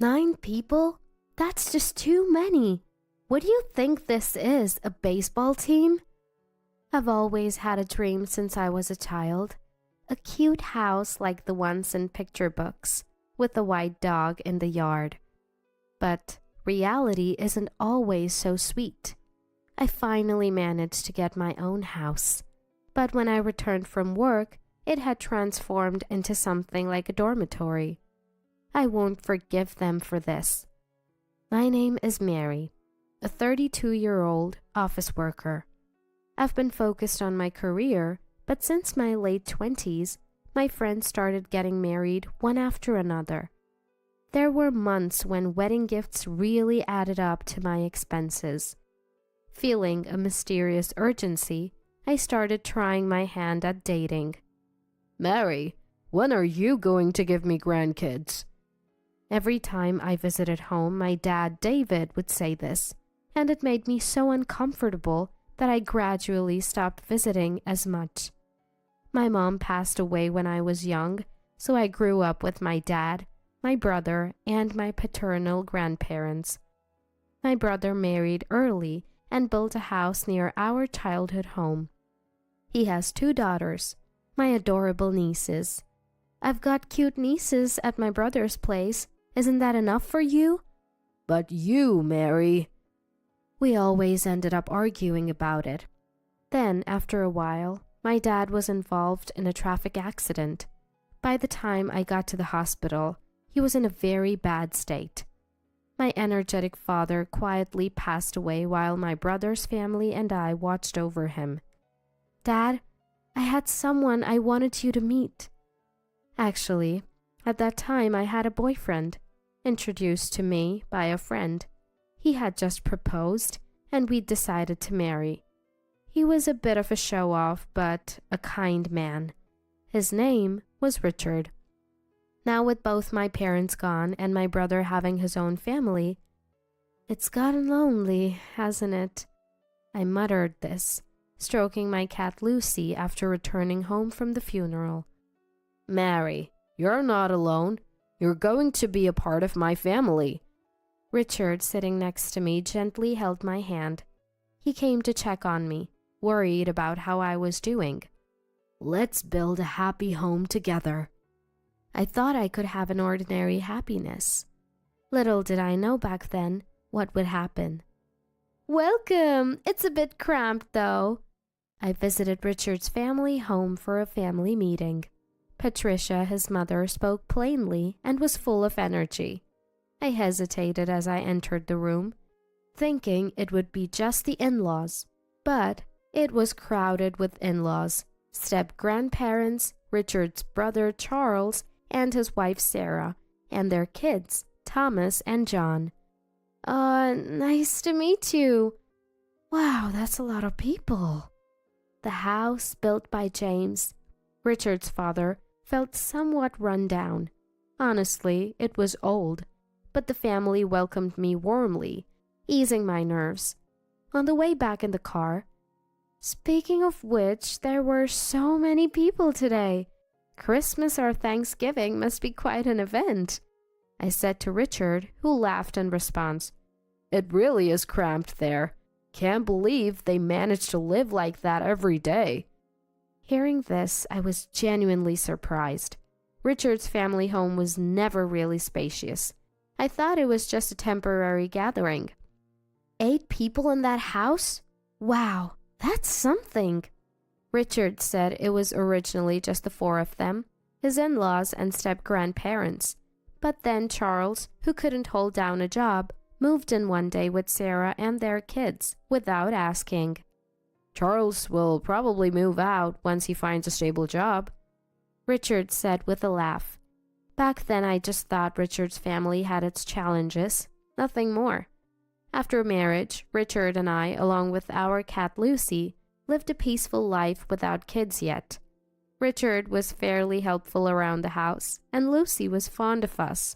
9 people? That's just too many. What do you think this is, a baseball team? I've always had a dream since I was a child. A cute house like the ones in picture books, with a white dog in the yard. But reality isn't always so sweet. I finally managed to get my own house. But when I returned from work, it had transformed into something like a dormitory. I won't forgive them for this. My name is Mary, a 32-year-old office worker. I've been focused on my career, but since my late 20s, my friends started getting married one after another. There were months when wedding gifts really added up to my expenses. Feeling a mysterious urgency, I started trying my hand at dating. Mary, when are you going to give me grandkids? Every time I visited home, my dad, David, would say this, and it made me so uncomfortable that I gradually stopped visiting as much. My mom passed away when I was young, so I grew up with my dad, my brother, and my paternal grandparents. My brother married early and built a house near our childhood home. He has 2 daughters, my adorable nieces. I've got cute nieces at my brother's place. Isn't that enough for you? But you, Mary. We always ended up arguing about it. Then, after a while, my dad was involved in a traffic accident. By the time I got to the hospital, he was in a very bad state. My energetic father quietly passed away while my brother's family and I watched over him. Dad, I had someone I wanted you to meet. Actually, at that time I had a boyfriend, introduced to me by a friend. He had just proposed, and we'd decided to marry. He was a bit of a show-off, but a kind man. His name was Richard. Now with both my parents gone and my brother having his own family, it's gotten lonely, hasn't it? I muttered this, stroking my cat Lucy after returning home from the funeral. Mary, you're not alone. You're going to be a part of my family. Richard, sitting next to me, gently held my hand. He came to check on me, worried about how I was doing. Let's build a happy home together. I thought I could have an ordinary happiness. Little did I know back then what would happen. Welcome! It's a bit cramped, though. I visited Richard's family home for a family meeting. Patricia, his mother, spoke plainly and was full of energy. I hesitated as I entered the room, thinking it would be just the in-laws, but it was crowded with in-laws, step-grandparents, Richard's brother Charles, and his wife Sarah, and their kids, Thomas and John. Nice to meet you. Wow, that's a lot of people. The house, built by James, Richard's father, felt somewhat run down. Honestly, it was old, but the family welcomed me warmly, easing my nerves. On the way back in the car, speaking of which, there were so many people today. Christmas or Thanksgiving must be quite an event, I said to Richard, who laughed in response. It really is cramped there. Can't believe they manage to live like that every day. Hearing this, I was genuinely surprised. Richard's family home was never really spacious. I thought it was just a temporary gathering. 8 people in that house? Wow, that's something. Richard said it was originally just the 4 of them, his in-laws and step-grandparents. But then Charles, who couldn't hold down a job, moved in one day with Sarah and their kids without asking. Charles will probably move out once he finds a stable job, Richard said with a laugh. Back then I just thought Richard's family had its challenges, nothing more. After marriage, Richard and I, along with our cat Lucy, lived a peaceful life without kids yet. Richard was fairly helpful around the house, and Lucy was fond of us.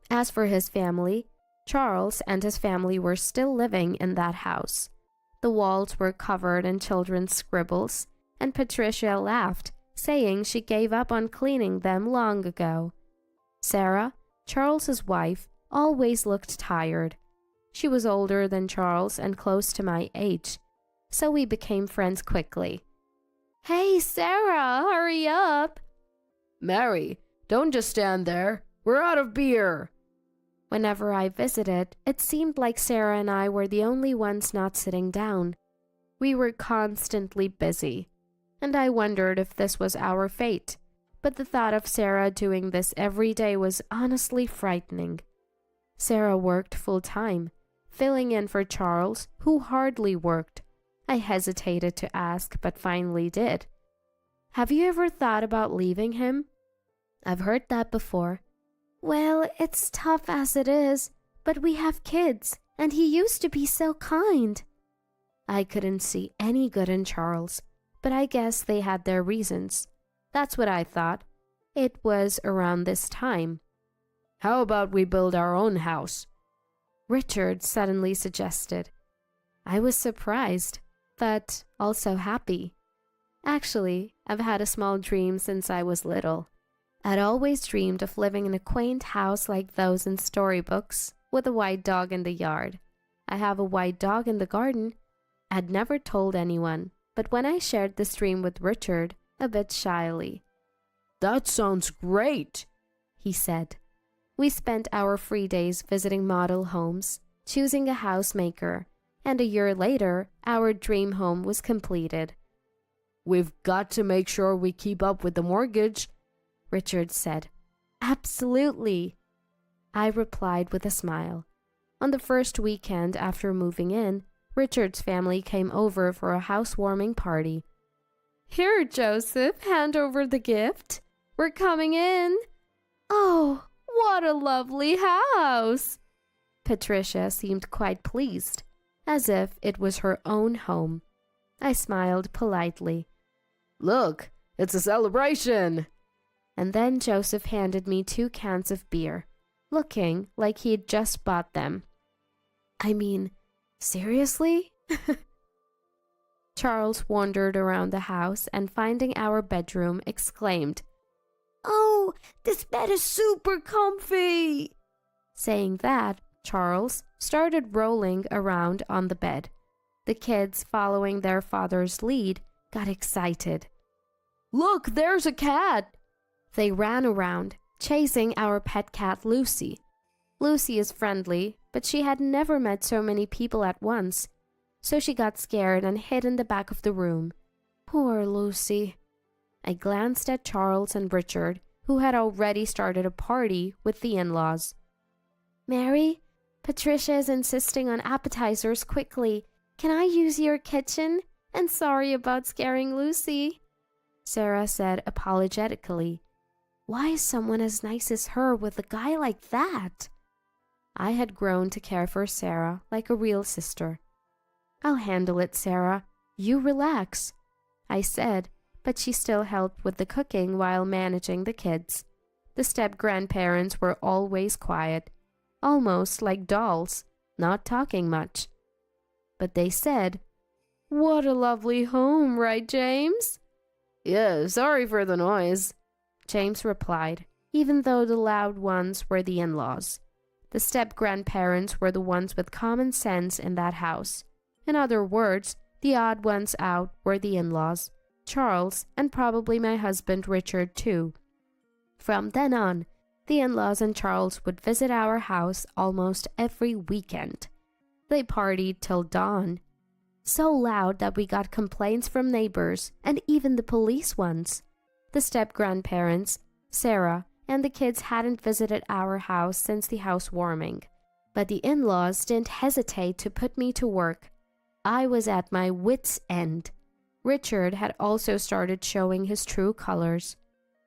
As for his family, Charles and his family were still living in that house. The walls were covered in children's scribbles, and Patricia laughed, saying she gave up on cleaning them long ago. Sarah, Charles's wife, always looked tired. She was older than Charles and close to my age, so we became friends quickly. "Hey, Sarah, hurry up!" "Mary, don't just stand there. We're out of beer." Whenever I visited, it seemed like Sarah and I were the only ones not sitting down. We were constantly busy, and I wondered if this was our fate. But the thought of Sarah doing this every day was honestly frightening. Sarah worked full-time, filling in for Charles, who hardly worked. I hesitated to ask, but finally did. "Have you ever thought about leaving him?" "I've heard that before." "Well, it's tough as it is, but we have kids, and he used to be so kind." I couldn't see any good in Charles, but I guess they had their reasons. That's what I thought. It was around this time. "How about we build our own house?" Richard suddenly suggested. I was surprised, but also happy. Actually, I've had a small dream since I was little. I'd always dreamed of living in a quaint house like those in storybooks, with a white dog in the yard. I have a white dog in the garden. I'd never told anyone, but when I shared this dream with Richard, a bit shyly, "That sounds great," he said. We spent our free days visiting model homes, choosing a housemaker, and a year later, our dream home was completed. "We've got to make sure we keep up with the mortgage," Richard said. "Absolutely," I replied with a smile. On the first weekend after moving in, Richard's family came over for a housewarming party. "Here, Joseph, hand over the gift. We're coming in." "Oh, what a lovely house!" Patricia seemed quite pleased, as if it was her own home. I smiled politely. "Look, it's a celebration." And then Joseph handed me 2 cans of beer, looking like he'd just bought them. I mean, seriously? Charles wandered around the house and, finding our bedroom, exclaimed, "Oh, this bed is super comfy!" Saying that, Charles started rolling around on the bed. The kids, following their father's lead, got excited. "Look, there's a cat!" They ran around, chasing our pet cat Lucy. Lucy is friendly, but she had never met so many people at once, so she got scared and hid in the back of the room. Poor Lucy. I glanced at Charles and Richard, who had already started a party with the in-laws. "Mary, Patricia is insisting on appetizers quickly. Can I use your kitchen? And sorry about scaring Lucy," Sarah said apologetically. Why is someone as nice as her with a guy like that? I had grown to care for Sarah like a real sister. "I'll handle it, Sarah. You relax," I said, but she still helped with the cooking while managing the kids. The step-grandparents were always quiet, almost like dolls, not talking much. But they said, "What a lovely home, right, James?" "Yeah, sorry for the noise," James replied, even though the loud ones were the in-laws. The step-grandparents were the ones with common sense in that house. In other words, the odd ones out were the in-laws, Charles, and probably my husband Richard too. From then on, the in-laws and Charles would visit our house almost every weekend. They partied till dawn, so loud that we got complaints from neighbors and even the police once. The step-grandparents, Sarah, and the kids hadn't visited our house since the housewarming, but the in-laws didn't hesitate to put me to work. I was at my wits' end. Richard had also started showing his true colors.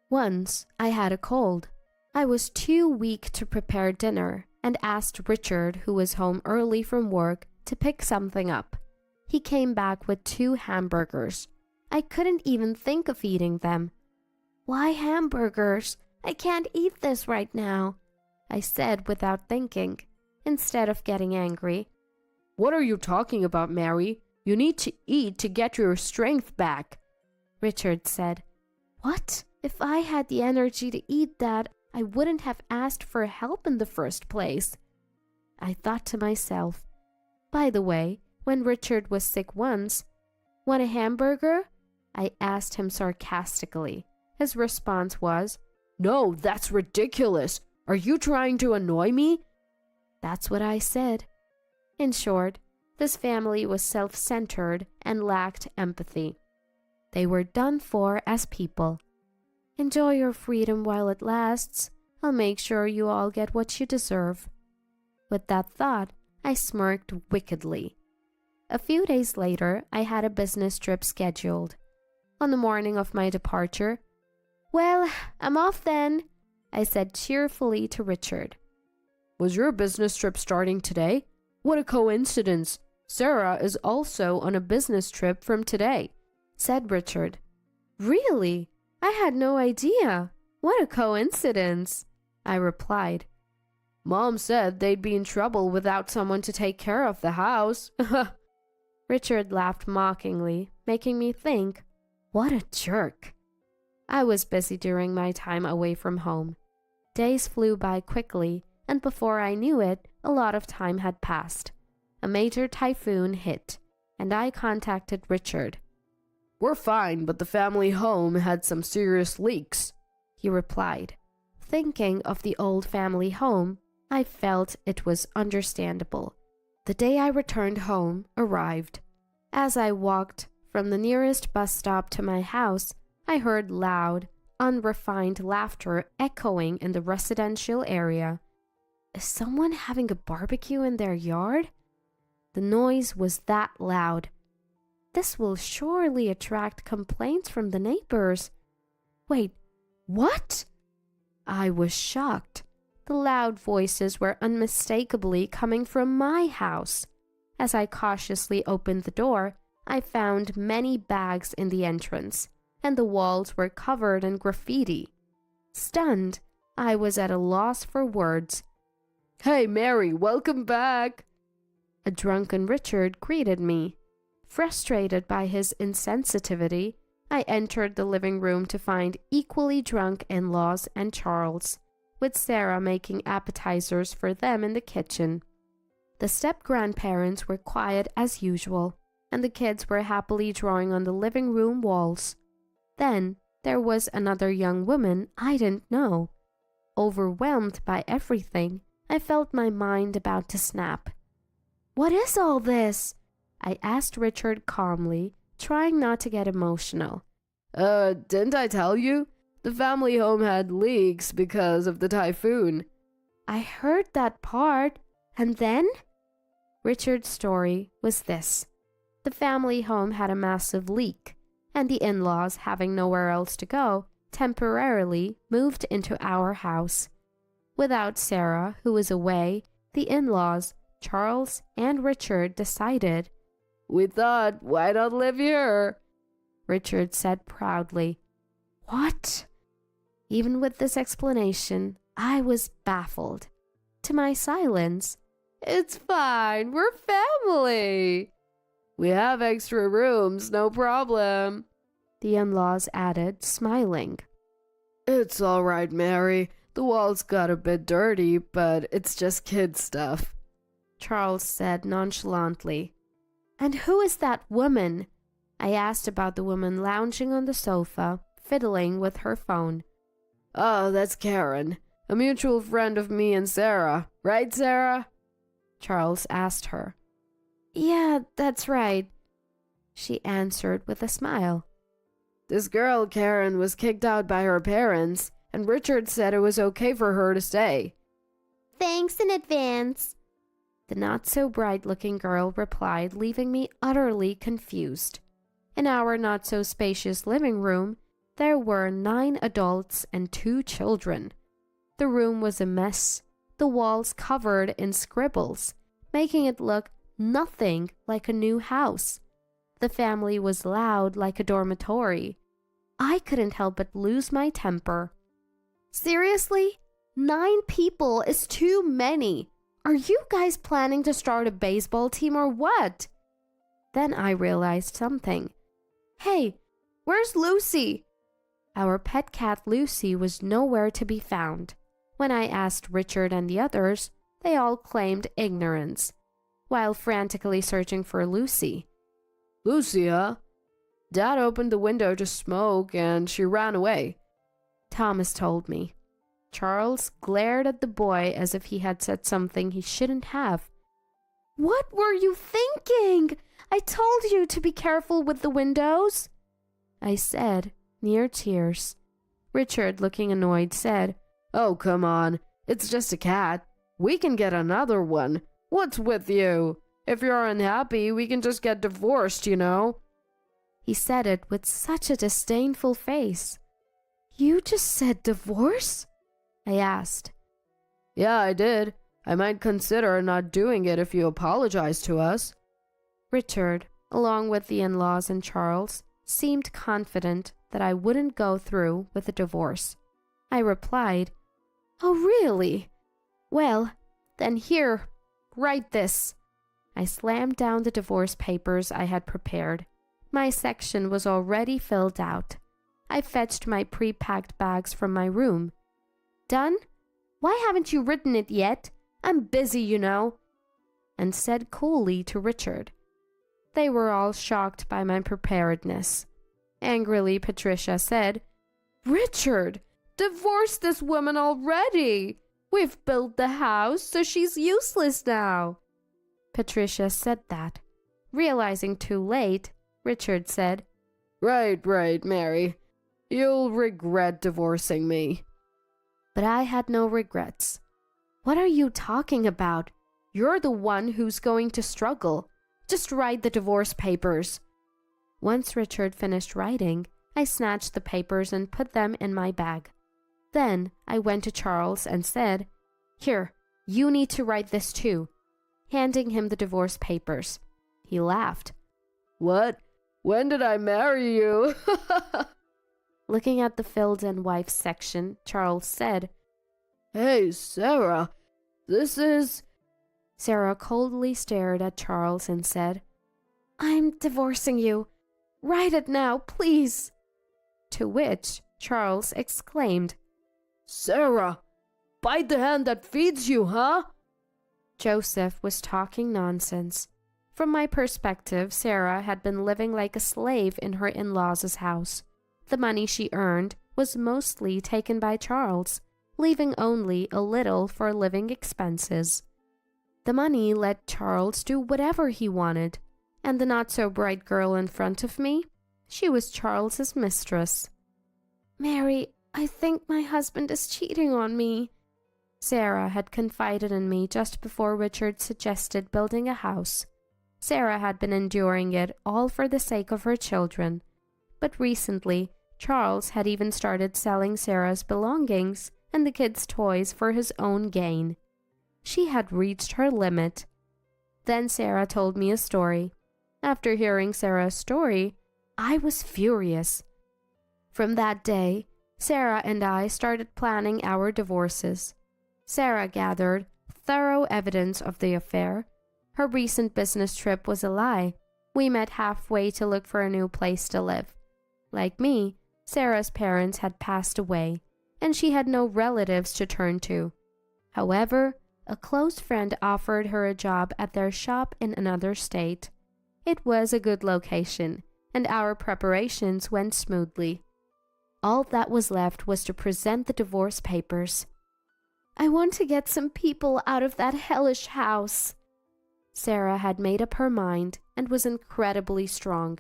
Once, I had a cold. I was too weak to prepare dinner and asked Richard, who was home early from work, to pick something up. He came back with 2 hamburgers. I couldn't even think of eating them. "Why hamburgers? I can't eat this right now," I said without thinking, instead of getting angry. "What are you talking about, Mary? You need to eat to get your strength back," Richard said. "What? If I had the energy to eat that, I wouldn't have asked for help in the first place. I thought to myself, by the way, when Richard was sick once, "Want a hamburger?" I asked him sarcastically. His response was, "No, that's ridiculous. Are you trying to annoy me?" That's what I said. In short, this family was self-centered and lacked empathy. They were done for as people. Enjoy your freedom while it lasts. I'll make sure you all get what you deserve. With that thought, I smirked wickedly. A few days later, I had a business trip scheduled. On the morning of my departure, "Well, I'm off then," I said cheerfully to Richard. "Was your business trip starting today? What a coincidence. Sarah is also on a business trip from today," said Richard. "Really? I had no idea. What a coincidence," I replied. "Mom said they'd be in trouble without someone to take care of the house." Richard laughed mockingly, making me think, what a jerk. I was busy during my time away from home. Days flew by quickly, and before I knew it, a lot of time had passed. A major typhoon hit, and I contacted Richard. "We're fine, but the family home had some serious leaks," he replied. Thinking of the old family home, I felt it was understandable. The day I returned home arrived. As I walked from the nearest bus stop to my house, I heard loud, unrefined laughter echoing in the residential area. Is someone having a barbecue in their yard? The noise was that loud. This will surely attract complaints from the neighbors. Wait, what? I was shocked. The loud voices were unmistakably coming from my house. As I cautiously opened the door, I found many bags in the entrance, and the walls were covered in graffiti. Stunned, I was at a loss for words. "Hey, Mary, welcome back." A drunken Richard greeted me. Frustrated by his insensitivity, I entered the living room to find equally drunk in-laws and Charles, with Sarah making appetizers for them in the kitchen. The step-grandparents were quiet as usual, and the kids were happily drawing on the living room walls. Then there was another young woman I didn't know. Overwhelmed by everything, I felt my mind about to snap. "What is all this?" I asked Richard calmly, trying not to get emotional. Didn't I tell you? The family home had leaks because of the typhoon." I heard that part. And then? Richard's story was this. The family home had a massive leak, and the in-laws, having nowhere else to go, temporarily moved into our house. Without Sarah, who was away, the in-laws, Charles and Richard, decided, "We thought, why not live here?" Richard said proudly. What? Even with this explanation, I was baffled. To my silence, "It's fine, we're family. We have extra rooms, no problem," the in-laws added, smiling. "It's all right, Mary. The walls got a bit dirty, but it's just kid stuff," Charles said nonchalantly. And who is that woman? I asked about the woman lounging on the sofa, fiddling with her phone. "Oh, that's Karen, a mutual friend of me and Sarah. Right, Sarah?" Charles asked her. "Yeah, that's right," she answered with a smile. "This girl, Karen, was kicked out by her parents, and Richard said it was okay for her to stay." "Thanks in advance," the not-so-bright-looking girl replied, leaving me utterly confused. In our not-so-spacious living room, there were 9 adults and 2 children. The room was a mess, the walls covered in scribbles, making it look nothing like a new house. The family was loud like a dormitory. I couldn't help but lose my temper. Seriously? 9 people is too many. Are you guys planning to start a baseball team or what? Then I realized something. Hey, where's Lucy? Our pet cat Lucy was nowhere to be found. When I asked Richard and the others, they all claimed ignorance, while frantically searching for Lucy. Lucia? Dad opened the window to smoke and she ran away, Thomas told me. Charles glared at the boy as if he had said something he shouldn't have. What were you thinking? I told you to be careful with the windows, I said, near tears. Richard, looking annoyed, said, Oh, come on. It's just a cat. We can get another one. What's with you? If you're unhappy, we can just get divorced, you know. He said it with such a disdainful face. You just said divorce? I asked. Yeah, I did. I might consider not doing it if you apologize to us. Richard, along with the in-laws and Charles, seemed confident that I wouldn't go through with a divorce. I replied, Oh, really? Well, then here, write this. I slammed down the divorce papers I had prepared. My section was already filled out. I fetched my pre-packed bags from my room. Done? Why haven't you written it yet? I'm busy, you know. And said coolly to Richard. They were all shocked by my preparedness. Angrily, Patricia said, Richard, divorce this woman already. We've built the house, so she's useless now. Patricia said that. Realizing too late, Richard said, Right, Mary. You'll regret divorcing me. But I had no regrets. What are you talking about? You're the one who's going to struggle. Just write the divorce papers. Once Richard finished writing, I snatched the papers and put them in my bag. Then I went to Charles and said, Here, you need to write this too, handing him the divorce papers. He laughed. What? When did I marry you? Looking at the filled-in wife's section, Charles said, Hey, Sarah, this is... Sarah coldly stared at Charles and said, I'm divorcing you. Write it now, please. To which Charles exclaimed, Sarah, bite the hand that feeds you, huh? Joseph was talking nonsense. From my perspective, Sarah had been living like a slave in her in-laws' house. The money she earned was mostly taken by Charles, leaving only a little for living expenses. The money let Charles do whatever he wanted, and the not-so-bright girl in front of me, she was Charles's mistress. Mary, I think my husband is cheating on me. Sarah had confided in me just before Richard suggested building a house. Sarah had been enduring it all for the sake of her children, but recently Charles had even started selling Sarah's belongings and the kids' toys for his own gain. She had reached her limit. Then Sarah told me a story. After hearing Sarah's story, I was furious. From that day, Sarah and I started planning our divorces. Sarah gathered thorough evidence of the affair. Her recent business trip was a lie. We met halfway to look for a new place to live. Like me, Sarah's parents had passed away, and she had no relatives to turn to. However, a close friend offered her a job at their shop in another state. It was a good location, and our preparations went smoothly. All that was left was to present the divorce papers. I want to get some people out of that hellish house. Sarah had made up her mind and was incredibly strong.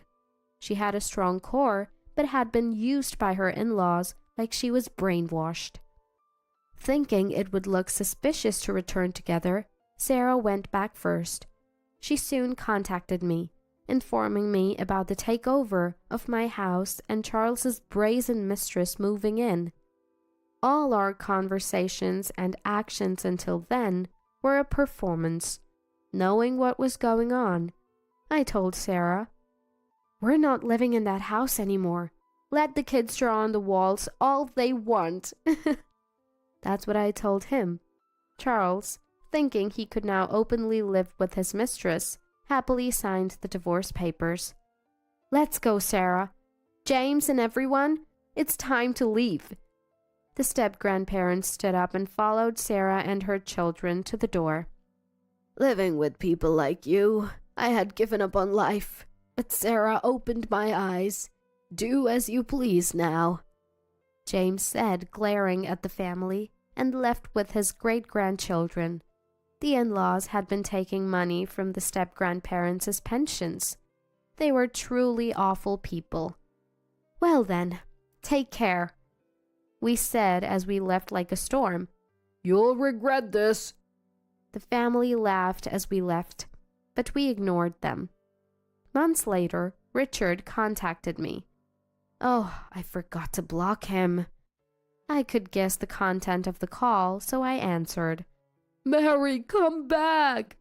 She had a strong core, but had been used by her in-laws like she was brainwashed. Thinking it would look suspicious to return together, Sarah went back first. She soon contacted me, informing me about the takeover of my house and Charles's brazen mistress moving in. All our conversations and actions until then were a performance. Knowing what was going on, I told Sarah, We're not living in that house anymore. Let the kids draw on the walls all they want. That's what I told him. Charles, thinking he could now openly live with his mistress, happily signed the divorce papers. Let's go, Sarah. James and everyone, it's time to leave. The step-grandparents stood up and followed Sarah and her children to the door. Living with people like you, I had given up on life, but Sarah opened my eyes. Do as you please now, James said, glaring at the family, and left with his great-grandchildren. The in-laws had been taking money from the step-grandparents as pensions. They were truly awful people. Well then, take care, we said as we left like a storm. You'll regret this. The family laughed as we left, but we ignored them. Months later, Richard contacted me. Oh, I forgot to block him. I could guess the content of the call, so I answered. Mary, come back!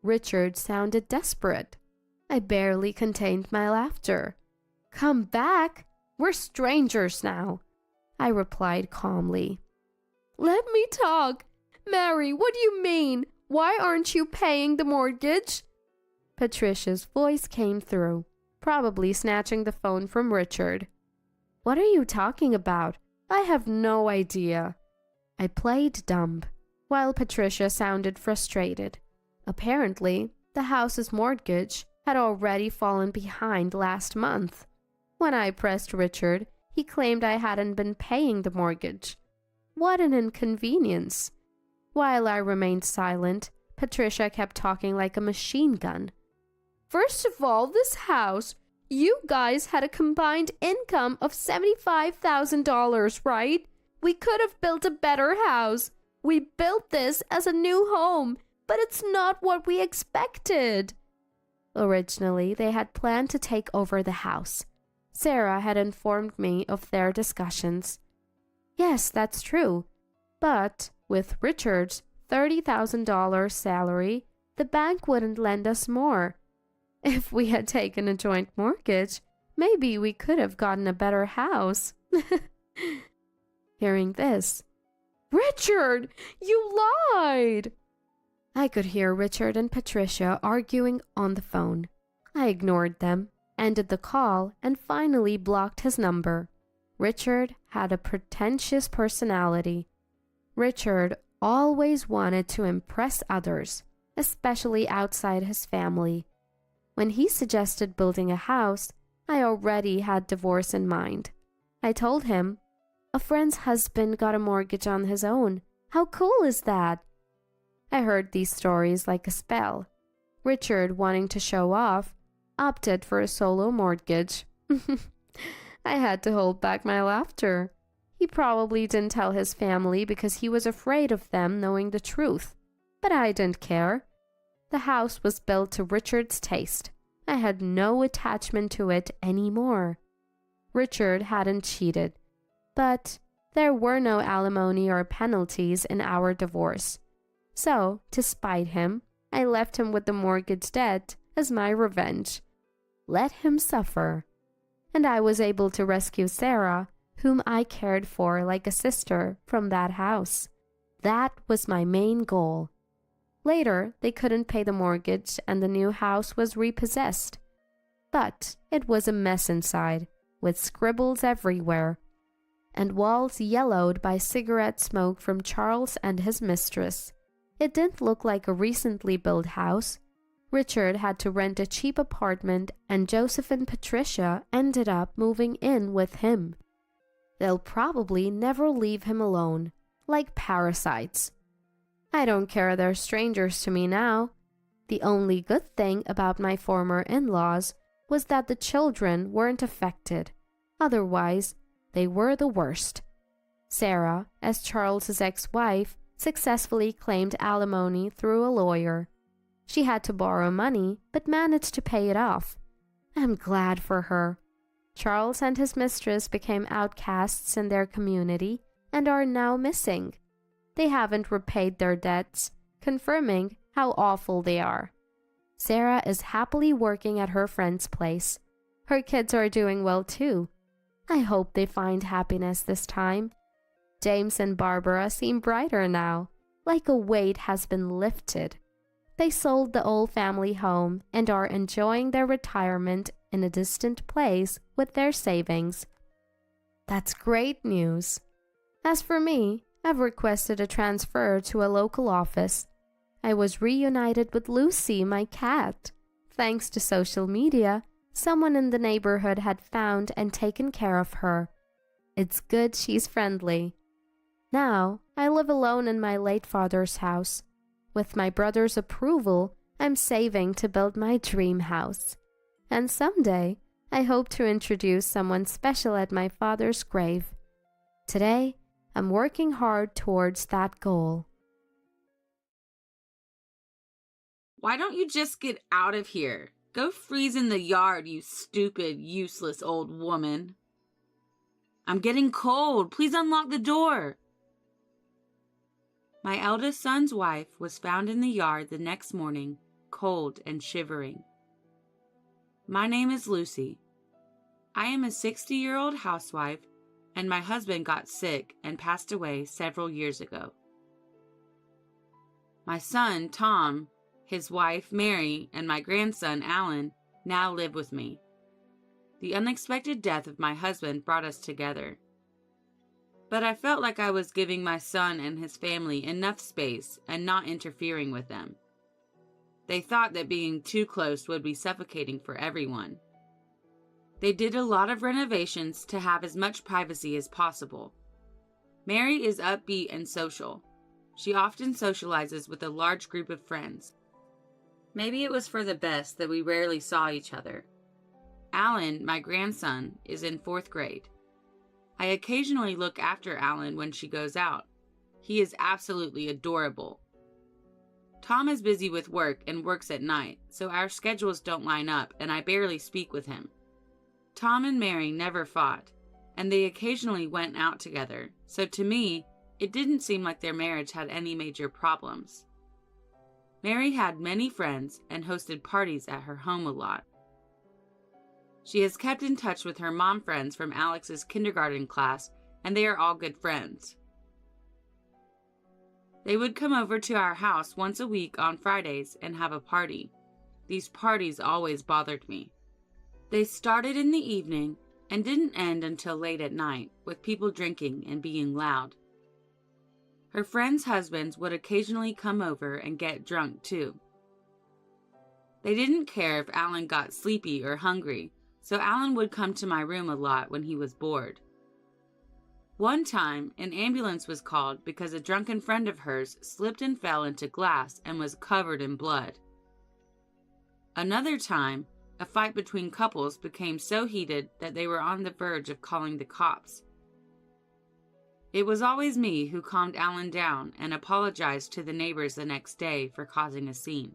Richard sounded desperate. I barely contained my laughter. Come back? We're strangers now, I replied calmly. Let me talk. Mary, what do you mean? Why aren't you paying the mortgage? Patricia's voice came through, probably snatching the phone from Richard. What are you talking about? I have no idea. I played dumb, while Patricia sounded frustrated. Apparently, the house's mortgage had already fallen behind last month. When I pressed Richard, he claimed I hadn't been paying the mortgage. What an inconvenience. While I remained silent, Patricia kept talking like a machine gun. First of all, this house, you guys had a combined income of $75,000, right? We could have built a better house. We built this as a new home, but it's not what we expected. Originally, they had planned to take over the house. Sarah had informed me of their discussions. Yes, that's true. But with Richard's $30,000 salary, the bank wouldn't lend us more. If we had taken a joint mortgage, maybe we could have gotten a better house. Hearing this, Richard, you lied! I could hear Richard and Patricia arguing on the phone. I ignored them, ended the call, and finally blocked his number. Richard had a pretentious personality. Richard always wanted to impress others, especially outside his family. When he suggested building a house, I already had divorce in mind. I told him, a friend's husband got a mortgage on his own. How cool is that? I heard these stories like a spell. Richard, wanting to show off, opted for a solo mortgage. I had to hold back my laughter. He probably didn't tell his family because he was afraid of them knowing the truth. But I didn't care. The house was built to Richard's taste. I had no attachment to it anymore. Richard hadn't cheated, but there were no alimony or penalties in our divorce. So, to spite him, I left him with the mortgage debt as my revenge. Let him suffer. And I was able to rescue Sarah, whom I cared for like a sister, from that house. That was my main goal. Later, they couldn't pay the mortgage and the new house was repossessed. But it was a mess inside, with scribbles everywhere, and walls yellowed by cigarette smoke from Charles and his mistress. It didn't look like a recently built house. Richard had to rent a cheap apartment and Joseph and Patricia ended up moving in with him. They'll probably never leave him alone, like parasites. I don't care, they're strangers to me now. The only good thing about my former in-laws was that the children weren't affected. Otherwise, they were the worst. Sarah, as Charles's ex-wife, successfully claimed alimony through a lawyer. She had to borrow money, but managed to pay it off. I'm glad for her. Charles and his mistress became outcasts in their community and are now missing. They haven't repaid their debts, confirming how awful they are. Sarah is happily working at her friend's place. Her kids are doing well too. I hope they find happiness this time. James and Barbara seem brighter now, like a weight has been lifted. They sold the old family home and are enjoying their retirement in a distant place with their savings. That's great news. As for me, I've requested a transfer to a local office. I was reunited with Lucy, my cat. Thanks to social media, someone in the neighborhood had found and taken care of her. It's good she's friendly. Now, I live alone in my late father's house. With my brother's approval, I'm saving to build my dream house. And someday, I hope to introduce someone special at my father's grave. Today, I'm working hard towards that goal. Why don't you just get out of here? Go freeze in the yard, you stupid, useless old woman. I'm getting cold. Please unlock the door. My eldest son's wife was found in the yard the next morning, cold and shivering. My name is Lucy. I am a 60-year-old housewife, and my husband got sick and passed away several years ago. My son, Tom, his wife, Mary, and my grandson, Alan, now live with me. The unexpected death of my husband brought us together. But I felt like I was giving my son and his family enough space and not interfering with them. They thought that being too close would be suffocating for everyone. They did a lot of renovations to have as much privacy as possible. Mary is upbeat and social. She often socializes with a large group of friends. Maybe it was for the best that we rarely saw each other. Alan, my grandson, is in 4th grade. I occasionally look after Alan when she goes out. He is absolutely adorable. Tom is busy with work and works at night, so our schedules don't line up and I barely speak with him. Tom and Mary never fought, and they occasionally went out together, so to me, it didn't seem like their marriage had any major problems. Mary had many friends and hosted parties at her home a lot. She has kept in touch with her mom friends from Alex's kindergarten class, and they are all good friends. They would come over to our house once a week on Fridays and have a party. These parties always bothered me. They started in the evening and didn't end until late at night, with people drinking and being loud. Her friends' husbands would occasionally come over and get drunk too. They didn't care if Alan got sleepy or hungry, so Alan would come to my room a lot when he was bored. One time, an ambulance was called because a drunken friend of hers slipped and fell into glass and was covered in blood. Another time, a fight between couples became so heated that they were on the verge of calling the cops. It was always me who calmed Alan down and apologized to the neighbors the next day for causing a scene.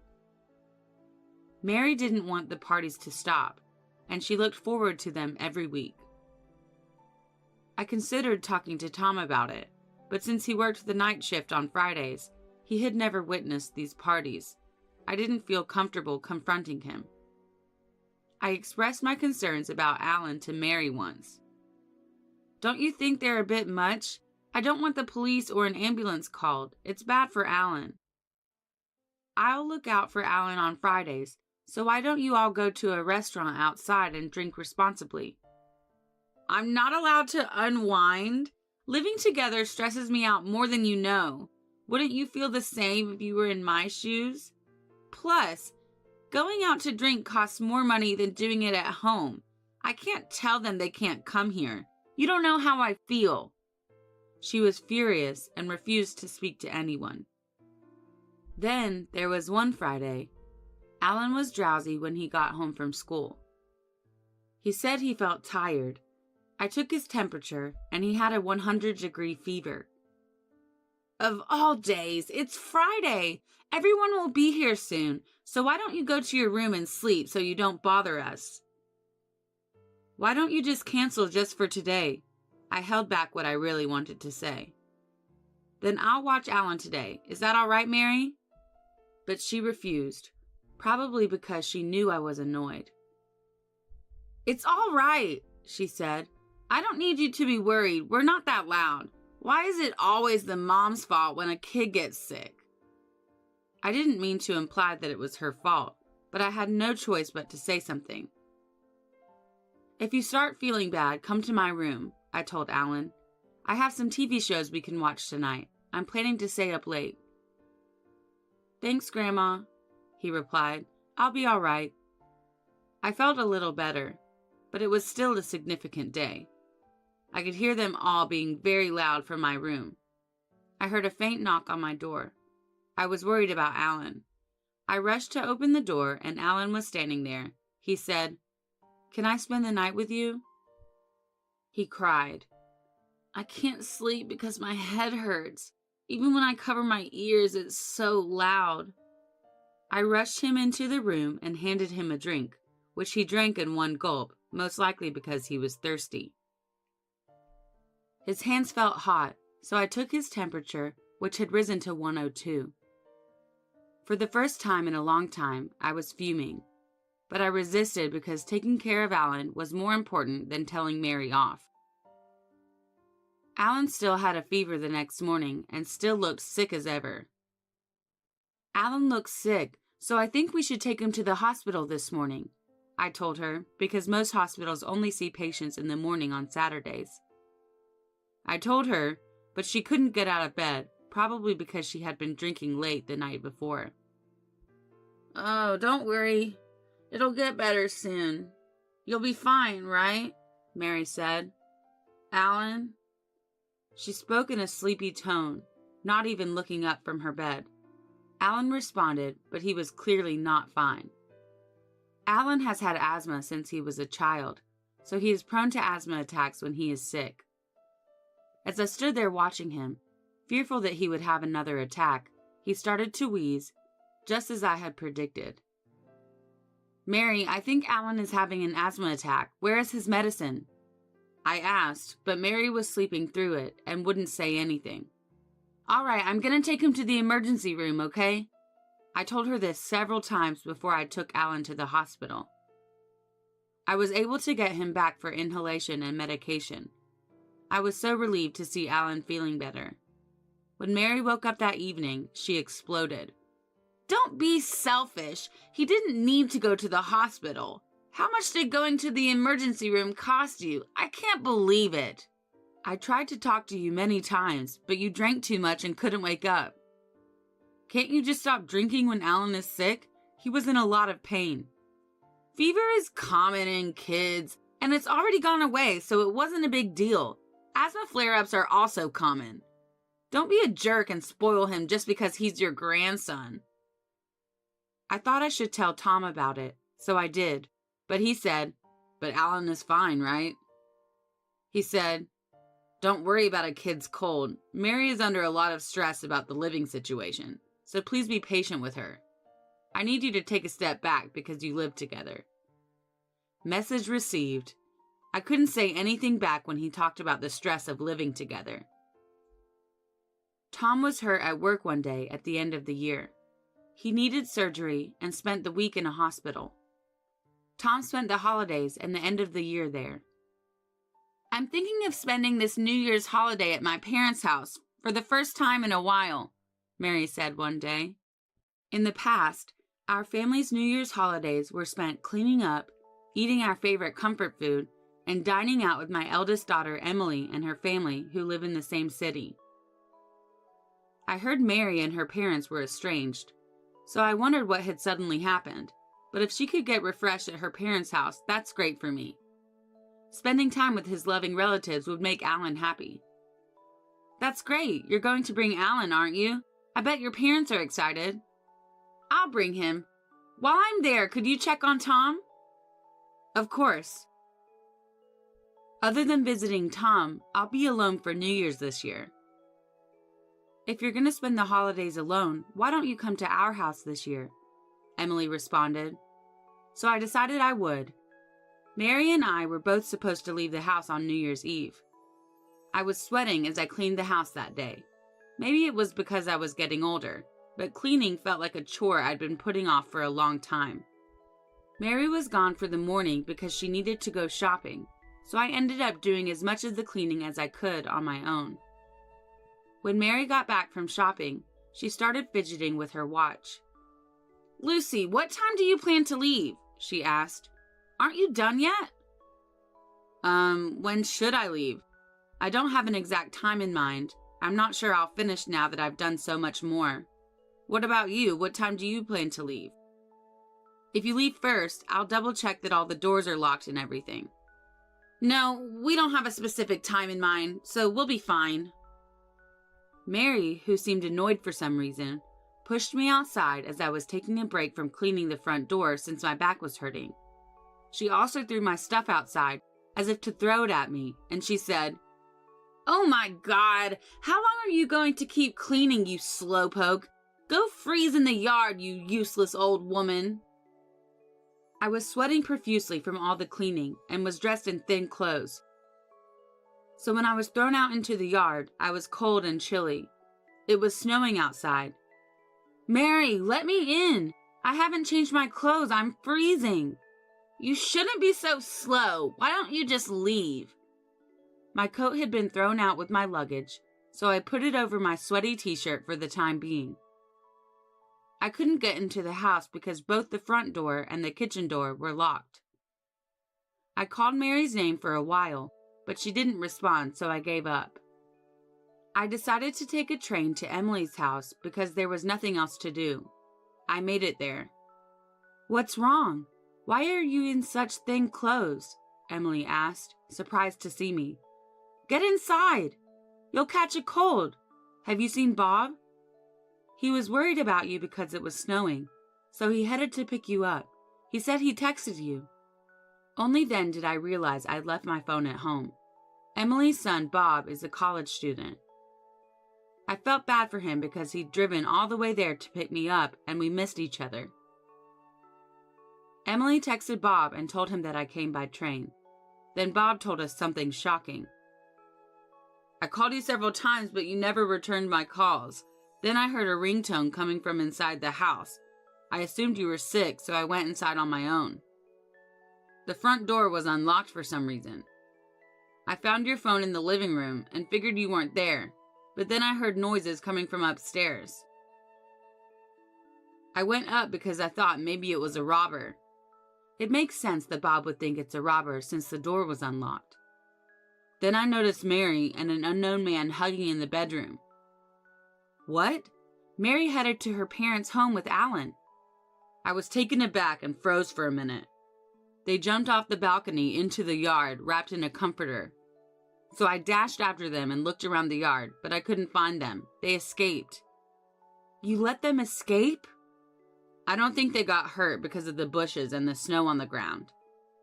Mary didn't want the parties to stop, and she looked forward to them every week. I considered talking to Tom about it, but since he worked the night shift on Fridays, he had never witnessed these parties. I didn't feel comfortable confronting him. I expressed my concerns about Alan to Mary once. "Don't you think they're a bit much? I don't want the police or an ambulance called. It's bad for Alan." "I'll look out for Alan on Fridays, so why don't you all go to a restaurant outside and drink responsibly?" "I'm not allowed to unwind? Living together stresses me out more than you know. Wouldn't you feel the same if you were in my shoes? Plus, going out to drink costs more money than doing it at home. I can't tell them they can't come here. You don't know how I feel." She was furious and refused to speak to anyone. Then there was one Friday. Alan was drowsy when he got home from school. He said he felt tired. I took his temperature, and he had a 100-degree fever. "Of all days, it's Friday. Everyone will be here soon, so why don't you go to your room and sleep so you don't bother us?" "Why don't you just cancel just for today?" I held back what I really wanted to say. "Then I'll watch Alan today. Is that all right, Mary?" But she refused, probably because she knew I was annoyed. "It's all right," she said. "I don't need you to be worried. We're not that loud. Why is it always the mom's fault when a kid gets sick?" I didn't mean to imply that it was her fault, but I had no choice but to say something. "If you start feeling bad, come to my room," I told Alan. I have some TV shows we can watch tonight. I'm planning to stay up late. Thanks, Grandma, he replied. I'll be all right. I felt a little better, but it was still a significant day. I could hear them all being very loud from my room. I heard a faint knock on my door. I was worried about Alan. I rushed to open the door, and Alan was standing there. He said, "Can I spend the night with you?" He cried, "I can't sleep because my head hurts. Even when I cover my ears, it's so loud." I rushed him into the room and handed him a drink, which he drank in one gulp, most likely because he was thirsty. His hands felt hot, so I took his temperature, which had risen to 102. For the first time in a long time, I was fuming, but I resisted because taking care of Alan was more important than telling Mary off. Alan still had a fever the next morning and still looked sick as ever. "Alan looks sick, so I think we should take him to the hospital this morning," I told her, because most hospitals only see patients in the morning on Saturdays. I told her, but she couldn't get out of bed, probably because she had been drinking late the night before. "Oh, don't worry. It'll get better soon. You'll be fine, right?" Mary said. "Alan?" She spoke in a sleepy tone, not even looking up from her bed. Alan responded, but he was clearly not fine. Alan has had asthma since he was a child, so he is prone to asthma attacks when he is sick. As I stood there watching him, fearful that he would have another attack, he started to wheeze, just as I had predicted. "Mary, I think Alan is having an asthma attack. Where is his medicine?" I asked, but Mary was sleeping through it and wouldn't say anything. "All right, I'm going to take him to the emergency room, okay?" I told her this several times before I took Alan to the hospital. I was able to get him back for inhalation and medication. I was so relieved to see Alan feeling better. When Mary woke up that evening, she exploded. "Don't be selfish. He didn't need to go to the hospital. How much did going to the emergency room cost you? I can't believe it. I tried to talk to you many times, but you drank too much and couldn't wake up. Can't you just stop drinking when Alan is sick? He was in a lot of pain. Fever is common in kids, and it's already gone away, so it wasn't a big deal. Asthma flare-ups are also common. Don't be a jerk and spoil him just because he's your grandson." I thought I should tell Tom about it, so I did, but he said, "But Alan is fine, right?" He said, "Don't worry about a kid's cold. Mary is under a lot of stress about the living situation, so please be patient with her. I need you to take a step back because you live together." Message received. I couldn't say anything back when he talked about the stress of living together. Tom was hurt at work one day at the end of the year. He needed surgery and spent the week in a hospital. Tom spent the holidays and the end of the year there. "I'm thinking of spending this New Year's holiday at my parents' house for the first time in a while," Mary said one day. In the past, our family's New Year's holidays were spent cleaning up, eating our favorite comfort food, and dining out with my eldest daughter, Emily, and her family, who live in the same city. I heard Mary and her parents were estranged, so I wondered what had suddenly happened, but if she could get refreshed at her parents' house, that's great for me. Spending time with his loving relatives would make Alan happy. "That's great. You're going to bring Alan, aren't you? I bet your parents are excited." "I'll bring him. While I'm there, could you check on Tom?" "Of course." Other than visiting Tom, I'll be alone for New Year's this year. "If you're going to spend the holidays alone, why don't you come to our house this year?" Emily responded. So I decided I would. Mary and I were both supposed to leave the house on New Year's Eve. I was sweating as I cleaned the house that day. Maybe it was because I was getting older, but cleaning felt like a chore I'd been putting off for a long time. Mary was gone for the morning because she needed to go shopping, so I ended up doing as much of the cleaning as I could on my own. When Mary got back from shopping, she started fidgeting with her watch. "Lucy, what time do you plan to leave?" she asked. "Aren't you done yet?" When should I leave?" I don't have an exact time in mind. I'm not sure I'll finish now that I've done so much more. What about you? What time do you plan to leave? If you leave first, I'll double check that all the doors are locked and everything. No, we don't have a specific time in mind, so we'll be fine. Mary, who seemed annoyed for some reason, pushed me outside as I was taking a break from cleaning the front door since my back was hurting. She also threw my stuff outside as if to throw it at me, and she said, "Oh my God, how long are you going to keep cleaning, you slowpoke? Go freeze in the yard, you useless old woman." I was sweating profusely from all the cleaning and was dressed in thin clothes. So when I was thrown out into the yard, I was cold and chilly. It was snowing outside. "Mary, let me in. I haven't changed my clothes. I'm freezing." "You shouldn't be so slow. Why don't you just leave?" My coat had been thrown out with my luggage, so I put it over my sweaty t-shirt for the time being. I couldn't get into the house because both the front door and the kitchen door were locked. I called Mary's name for a while, but she didn't respond, so I gave up. I decided to take a train to Emily's house because there was nothing else to do. I made it there. "What's wrong? Why are you in such thin clothes?" Emily asked, surprised to see me. "Get inside. You'll catch a cold. Have you seen Bob?" "He was worried about you because it was snowing, so he headed to pick you up. He said he texted you." Only then did I realize I'd left my phone at home. Emily's son, Bob, is a college student. I felt bad for him because he'd driven all the way there to pick me up and we missed each other. Emily texted Bob and told him that I came by train. Then Bob told us something shocking. "I called you several times, but you never returned my calls. Then I heard a ringtone coming from inside the house. I assumed you were sick, so I went inside on my own. The front door was unlocked for some reason. I found your phone in the living room and figured you weren't there, but then I heard noises coming from upstairs. I went up because I thought maybe it was a robber. It makes sense that Bob would think it's a robber since the door was unlocked. Then I noticed Mary and an unknown man hugging in the bedroom." "What?" "Mary headed to her parents' home with Alan." I was taken aback and froze for a minute. They jumped off the balcony into the yard, wrapped in a comforter. So I dashed after them and looked around the yard, but I couldn't find them. They escaped." "You let them escape?" "I don't think they got hurt because of the bushes and the snow on the ground.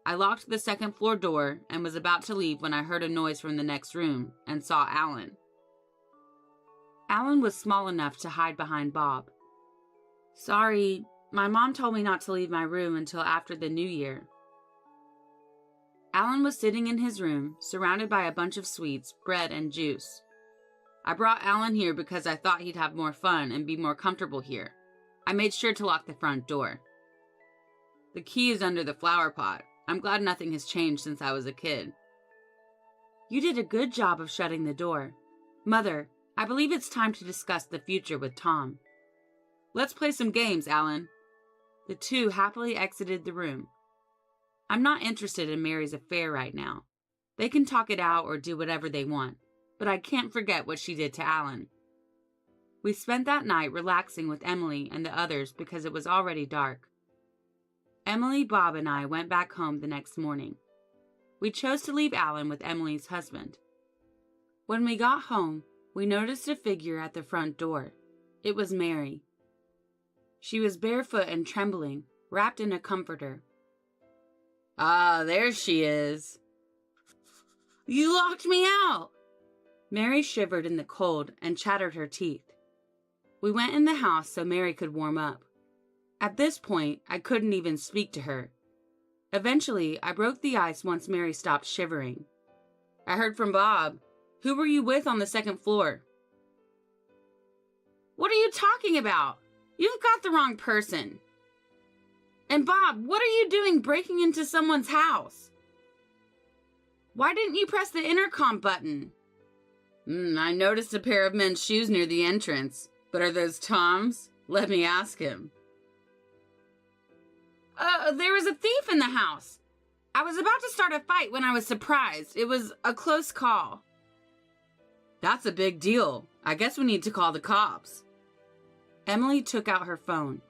I locked the second floor door and was about to leave when I heard a noise from the next room and saw Alan. Alan was small enough to hide behind Bob. "Sorry, my mom told me not to leave my room until after the new year." Alan was sitting in his room, surrounded by a bunch of sweets, bread, and juice. "I brought Alan here because I thought he'd have more fun and be more comfortable here. I made sure to lock the front door. The key is under the flower pot. I'm glad nothing has changed since I was a kid." "You did a good job of shutting the door. Mother, I believe it's time to discuss the future with Tom." "Let's play some games, Alan." The two happily exited the room. I'm not interested in Mary's affair right now. They can talk it out or do whatever they want, but I can't forget what she did to Alan. We spent that night relaxing with Emily and the others because it was already dark. Emily, Bob, and I went back home the next morning. We chose to leave Alan with Emily's husband. When we got home, we noticed a figure at the front door. It was Mary. She was barefoot and trembling, wrapped in a comforter. "Ah, there she is." "You locked me out!" Mary shivered in the cold and chattered her teeth. We went in the house so Mary could warm up. At this point, I couldn't even speak to her. Eventually, I broke the ice once Mary stopped shivering. "I heard from Bob. Who were you with on the second floor?" "What are you talking about? You've got the wrong person. And Bob, what are you doing breaking into someone's house? Why didn't you press the intercom button?" I noticed a pair of men's shoes near the entrance. But are those Tom's? Let me ask him." There was a thief in the house. I was about to start a fight when I was surprised. It was a close call." That's a big deal. I guess we need to call the cops. Emily took out her phone.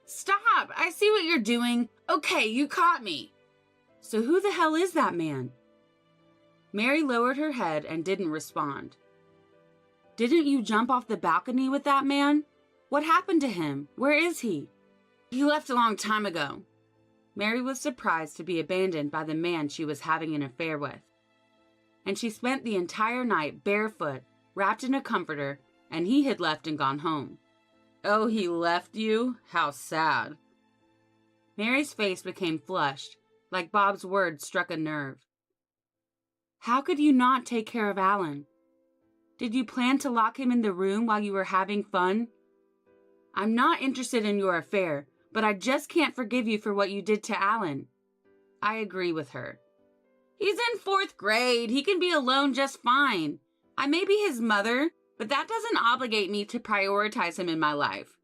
Stop! I see what you're doing. Okay, you caught me. So who the hell is that man? Mary lowered her head and didn't respond. Didn't you jump off the balcony with that man? What happened to him? Where is he? He left a long time ago. Mary was surprised to be abandoned by the man she was having an affair with. And she spent the entire night barefoot, wrapped in a comforter, and he had left and gone home. Oh, he left you? How sad. Mary's face became flushed, like Bob's words struck a nerve. How could you not take care of Alan? Did you plan to lock him in the room while you were having fun? I'm not interested in your affair, but I just can't forgive you for what you did to Alan. I agree with her. He's in 4th grade. He can be alone just fine. I may be his mother, but that doesn't obligate me to prioritize him in my life.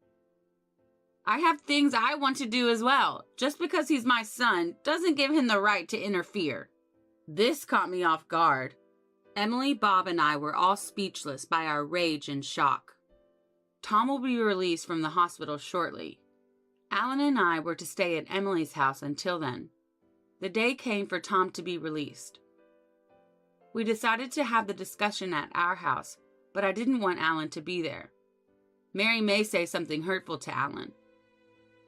I have things I want to do as well. Just because he's my son doesn't give him the right to interfere. This caught me off guard. Emily, Bob, and I were all speechless by our rage and shock. Tom will be released from the hospital shortly. Alan and I were to stay at Emily's house until then. The day came for Tom to be released. We decided to have the discussion at our house, but I didn't want Alan to be there. Mary may say something hurtful to Alan.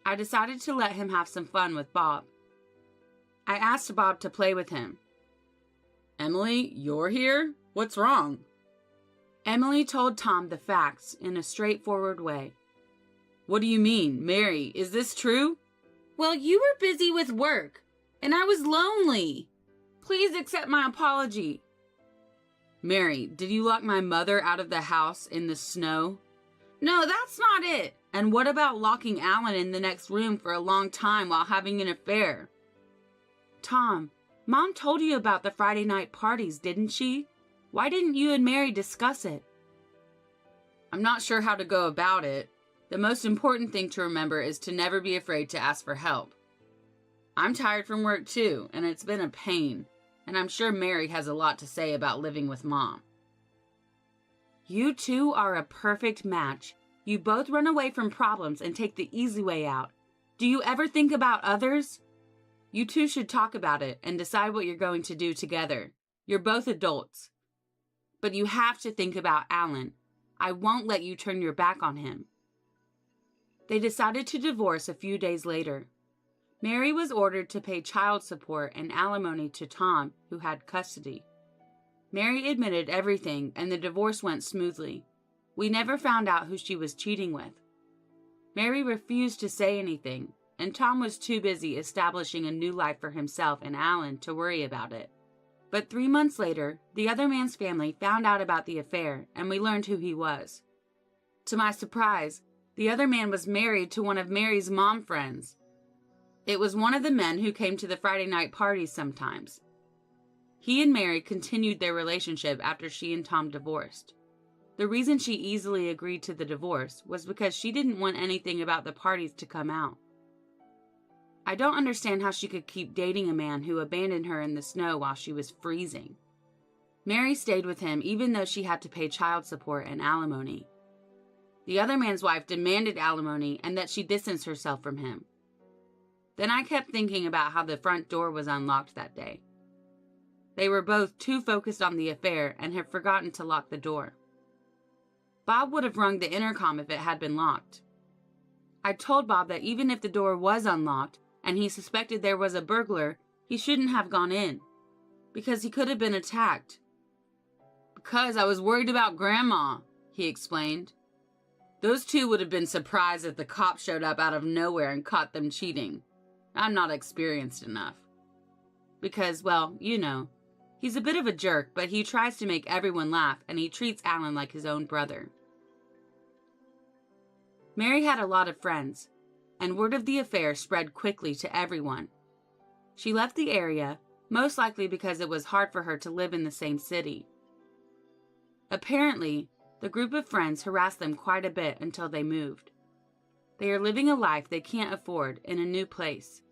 I decided to let him have some fun with Bob. I asked Bob to play with him. Emily, you're here? What's wrong? Emily told Tom the facts in a straightforward way. What do you mean, Mary? Is this true? Well, you were busy with work, and I was lonely. Please accept my apology. Mary, did you lock my mother out of the house in the snow? No, that's not it. And what about locking Alan in the next room for a long time while having an affair? Tom, Mom told you about the Friday night parties, didn't she? Why didn't you and Mary discuss it? I'm not sure how to go about it. The most important thing to remember is to never be afraid to ask for help. I'm tired from work too, and it's been a pain, and I'm sure Mary has a lot to say about living with Mom. You two are a perfect match. You both run away from problems and take the easy way out. Do you ever think about others? You two should talk about it and decide what you're going to do together. You're both adults. But you have to think about Alan. I won't let you turn your back on him. They decided to divorce a few days later. Mary was ordered to pay child support and alimony to Tom, who had custody. Mary admitted everything, and the divorce went smoothly. We never found out who she was cheating with. Mary refused to say anything, and Tom was too busy establishing a new life for himself and Alan to worry about it. But 3 months later, the other man's family found out about the affair, and we learned who he was. To my surprise, the other man was married to one of Mary's mom friends. It was one of the men who came to the Friday night parties sometimes. He and Mary continued their relationship after she and Tom divorced. The reason she easily agreed to the divorce was because she didn't want anything about the parties to come out. I don't understand how she could keep dating a man who abandoned her in the snow while she was freezing. Mary stayed with him even though she had to pay child support and alimony. The other man's wife demanded alimony and that she distance herself from him. Then I kept thinking about how the front door was unlocked that day. They were both too focused on the affair and had forgotten to lock the door. Bob would have rung the intercom if it had been locked. I told Bob that even if the door was unlocked and he suspected there was a burglar, he shouldn't have gone in, because he could have been attacked. Because I was worried about Grandma, he explained. Those two would have been surprised if the cops showed up out of nowhere and caught them cheating. I'm not experienced enough. Because, well, you know, he's a bit of a jerk, but he tries to make everyone laugh, and he treats Alan like his own brother. Mary had a lot of friends, and word of the affair spread quickly to everyone. She left the area, most likely because it was hard for her to live in the same city. Apparently, the group of friends harassed them quite a bit until they moved. They are living a life they can't afford in a new place.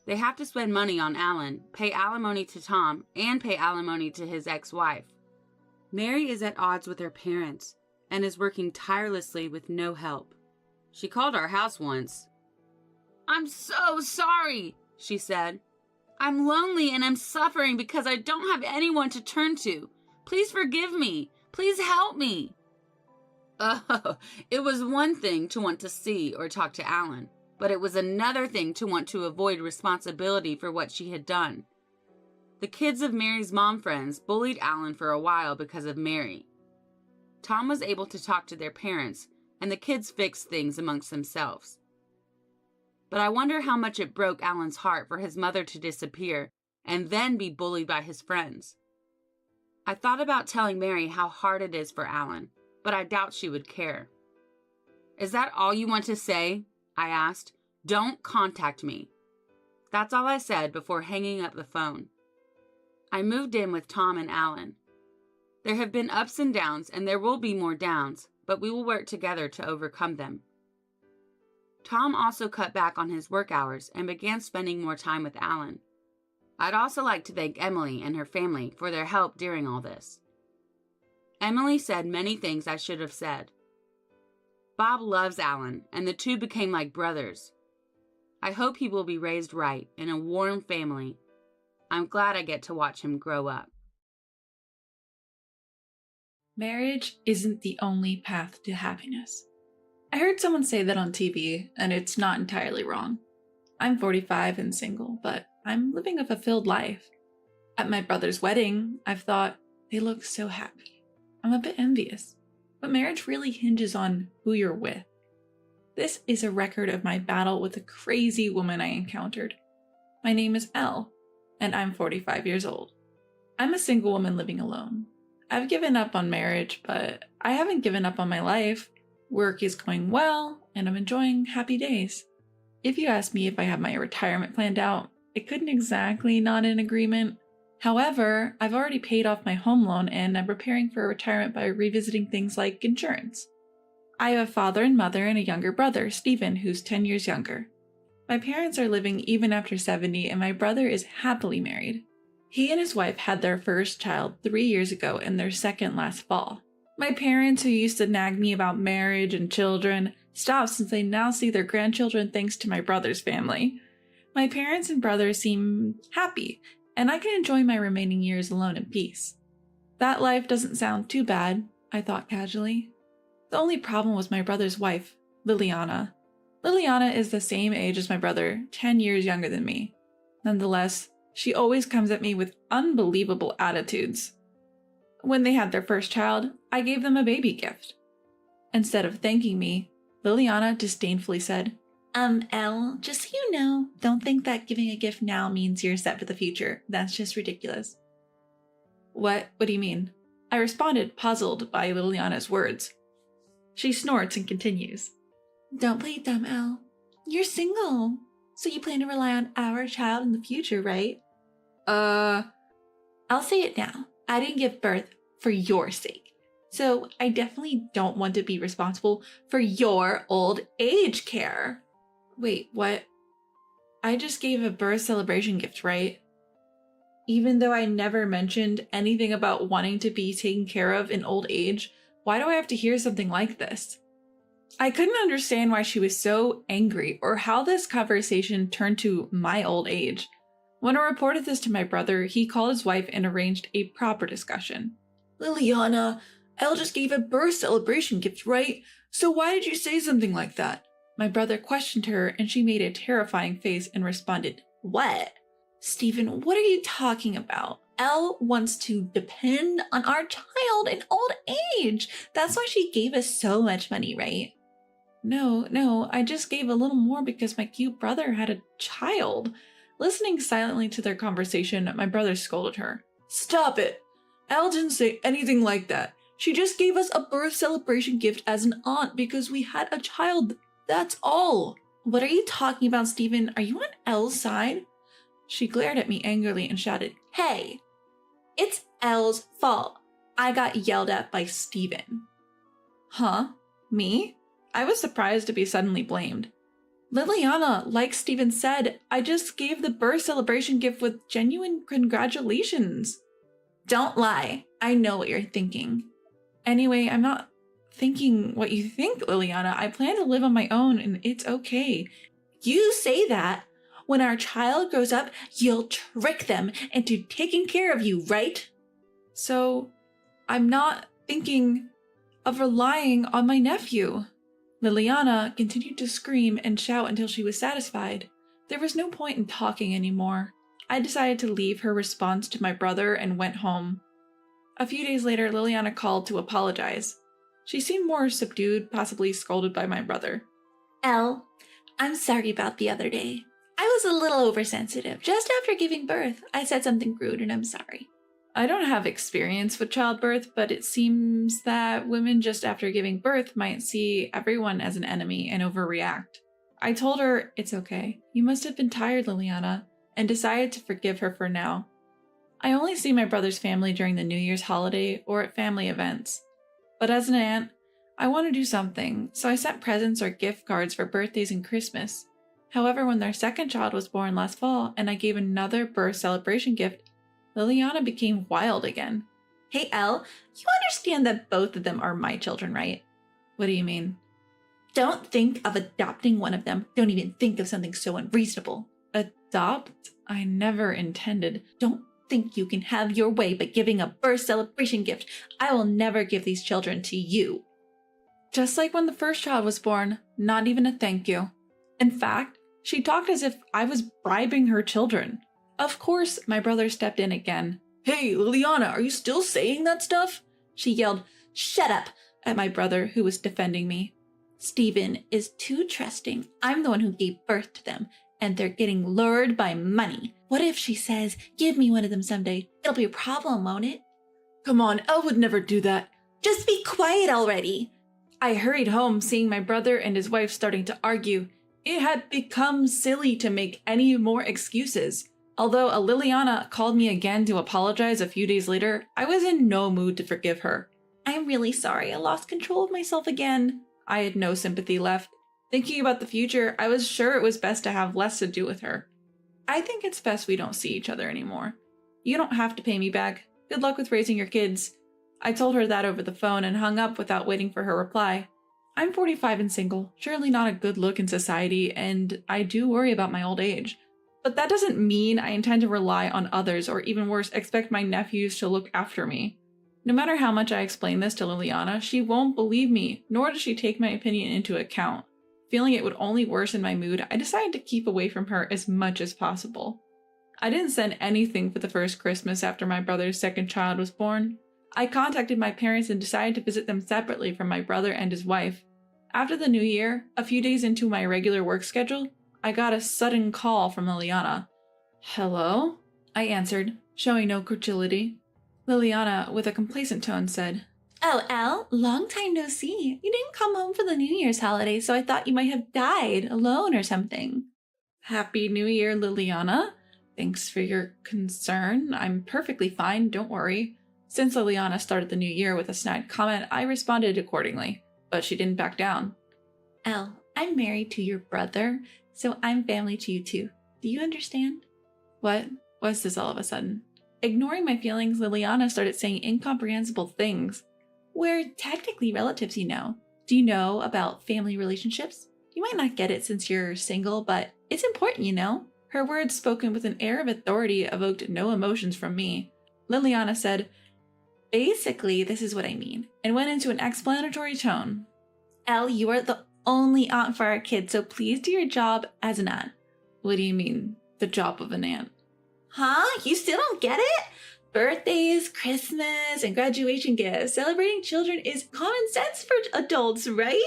They have to spend money on Alan, pay alimony to Tom, and pay alimony to his ex-wife. Mary is at odds with her parents and is working tirelessly with no help. She called our house once. "I'm so sorry," she said. "I'm lonely and I'm suffering because I don't have anyone to turn to. Please forgive me. Please help me." Oh, it was one thing to want to see or talk to Alan, but it was another thing to want to avoid responsibility for what she had done. The kids of Mary's mom friends bullied Alan for a while because of Mary. Tom was able to talk to their parents, and the kids fixed things amongst themselves. But I wonder how much it broke Alan's heart for his mother to disappear and then be bullied by his friends. I thought about telling Mary how hard it is for Alan, but I doubt she would care. "Is that all you want to say?" I asked. "Don't contact me." That's all I said before hanging up the phone. I moved in with Tom and Alan. There have been ups and downs, and there will be more downs, but we will work together to overcome them. Tom also cut back on his work hours and began spending more time with Alan. I'd also like to thank Emily and her family for their help during all this. Emily said many things I should have said. Bob loves Alan, and the two became like brothers. I hope he will be raised right in a warm family. I'm glad I get to watch him grow up. Marriage isn't the only path to happiness. I heard someone say that on TV, and it's not entirely wrong. I'm 45 and single, but I'm living a fulfilled life. At my brother's wedding, I've thought, they look so happy. I'm a bit envious, but marriage really hinges on who you're with. This is a record of my battle with a crazy woman I encountered. My name is Elle, and I'm 45 years old. I'm a single woman living alone. I've given up on marriage, but I haven't given up on my life. Work is going well, and I'm enjoying happy days. If you asked me if I have my retirement planned out, I couldn't exactly nod in agreement. However, I've already paid off my home loan and I'm preparing for retirement by revisiting things like insurance. I have a father and mother and a younger brother, Stephen, who's 10 years younger. My parents are living even after 70 and my brother is happily married. He and his wife had their first child 3 years ago and their second last fall. My parents, who used to nag me about marriage and children, stopped since they now see their grandchildren thanks to my brother's family. My parents and brother seem happy, and I can enjoy my remaining years alone in peace. That life doesn't sound too bad, I thought casually. The only problem was my brother's wife, Liliana. Liliana is the same age as my brother, 10 years younger than me. Nonetheless, she always comes at me with unbelievable attitudes. When they had their first child, I gave them a baby gift. Instead of thanking me, Liliana disdainfully said, Elle, just so you know, don't think that giving a gift now means you're set for the future. That's just ridiculous. What do you mean? I responded, puzzled by Liliana's words. She snorts and continues. Don't play dumb, Elle. You're single, so you plan to rely on our child in the future, right? I'll say it now. I didn't give birth for your sake. So I definitely don't want to be responsible for your old age care. Wait, what? I just gave a birth celebration gift, right? Even though I never mentioned anything about wanting to be taken care of in old age, why do I have to hear something like this? I couldn't understand why she was so angry or how this conversation turned to my old age. When I reported this to my brother, he called his wife and arranged a proper discussion. Liliana, Elle just gave a birth celebration gift, right? So why did you say something like that? My brother questioned her and she made a terrifying face and responded, What? Stephen, what are you talking about? Elle wants to depend on our child in old age. That's why she gave us so much money, right? No, I just gave a little more because my cute brother had a child. Listening silently to their conversation, my brother scolded her. Stop it! Elle didn't say anything like that. She just gave us a birth celebration gift as an aunt because we had a child. That's all. What are you talking about, Stephen? Are you on Elle's side? She glared at me angrily and shouted, Hey! It's Elle's fault. I got yelled at by Stephen. Huh? Me? I was surprised to be suddenly blamed. Liliana, like Stephen said, I just gave the birth celebration gift with genuine congratulations. Don't lie. I know what you're thinking. Anyway, I'm not thinking what you think, Liliana. I plan to live on my own and it's okay. You say that. When our child grows up, you'll trick them into taking care of you, right? So, I'm not thinking of relying on my nephew. Liliana continued to scream and shout until she was satisfied. There was no point in talking anymore. I decided to leave her response to my brother and went home. A few days later, Liliana called to apologize. She seemed more subdued, possibly scolded by my brother. Elle, I'm sorry about the other day. I was a little oversensitive. Just after giving birth, I said something rude and I'm sorry. I don't have experience with childbirth, but it seems that women just after giving birth might see everyone as an enemy and overreact. I told her, it's okay. You must have been tired, Liliana, and decided to forgive her for now. I only see my brother's family during the New Year's holiday or at family events. But as an aunt, I want to do something, so I sent presents or gift cards for birthdays and Christmas. However, when their second child was born last fall and I gave another birth celebration gift, Liliana became wild again. Hey, Elle, you understand that both of them are my children, right? What do you mean? Don't think of adopting one of them. Don't even think of something so unreasonable. Adopt? I never intended. Don't think you can have your way by giving a birth celebration gift. I will never give these children to you. Just like when the first child was born, not even a thank you. In fact, she talked as if I was bribing her children. Of course, my brother stepped in again. Hey, Liliana, are you still saying that stuff? She yelled, shut up, at my brother who was defending me. Stephen is too trusting. I'm the one who gave birth to them, and they're getting lured by money. What if she says, give me one of them someday? It'll be a problem, won't it? Come on, Elle would never do that. Just be quiet already. I hurried home, seeing my brother and his wife starting to argue. It had become silly to make any more excuses. Although Liliana called me again to apologize a few days later, I was in no mood to forgive her. I'm really sorry, I lost control of myself again. I had no sympathy left. Thinking about the future, I was sure it was best to have less to do with her. I think it's best we don't see each other anymore. You don't have to pay me back. Good luck with raising your kids. I told her that over the phone and hung up without waiting for her reply. I'm 45 and single, surely not a good look in society, and I do worry about my old age. But that doesn't mean I intend to rely on others or even worse, expect my nephews to look after me. No matter how much I explain this to Liliana, she won't believe me, nor does she take my opinion into account. Feeling it would only worsen my mood, I decided to keep away from her as much as possible. I didn't send anything for the first Christmas after my brother's second child was born. I contacted my parents and decided to visit them separately from my brother and his wife. After the new year, a few days into my regular work schedule, I got a sudden call from Liliana. Hello? I answered, showing no credulity. Liliana, with a complacent tone, said, Oh, Elle, long time no see. You didn't come home for the New Year's holiday, so I thought you might have died alone or something. Happy New Year, Liliana. Thanks for your concern. I'm perfectly fine, don't worry. Since Liliana started the new year with a snide comment, I responded accordingly, but she didn't back down. Elle, I'm married to your brother, so I'm family to you too. Do you understand? What? What's this all of a sudden? Ignoring my feelings, Liliana started saying incomprehensible things. We're technically relatives, you know. Do you know about family relationships? You might not get it since you're single, but it's important, you know? Her words, spoken with an air of authority, evoked no emotions from me. Liliana said, Basically, this is what I mean, and went into an explanatory tone. Elle, you are the only aunt for our kids, so please do your job as an aunt. What do you mean, the job of an aunt? Huh? You still don't get it? Birthdays, Christmas, and graduation gifts. Celebrating children is common sense for adults, right?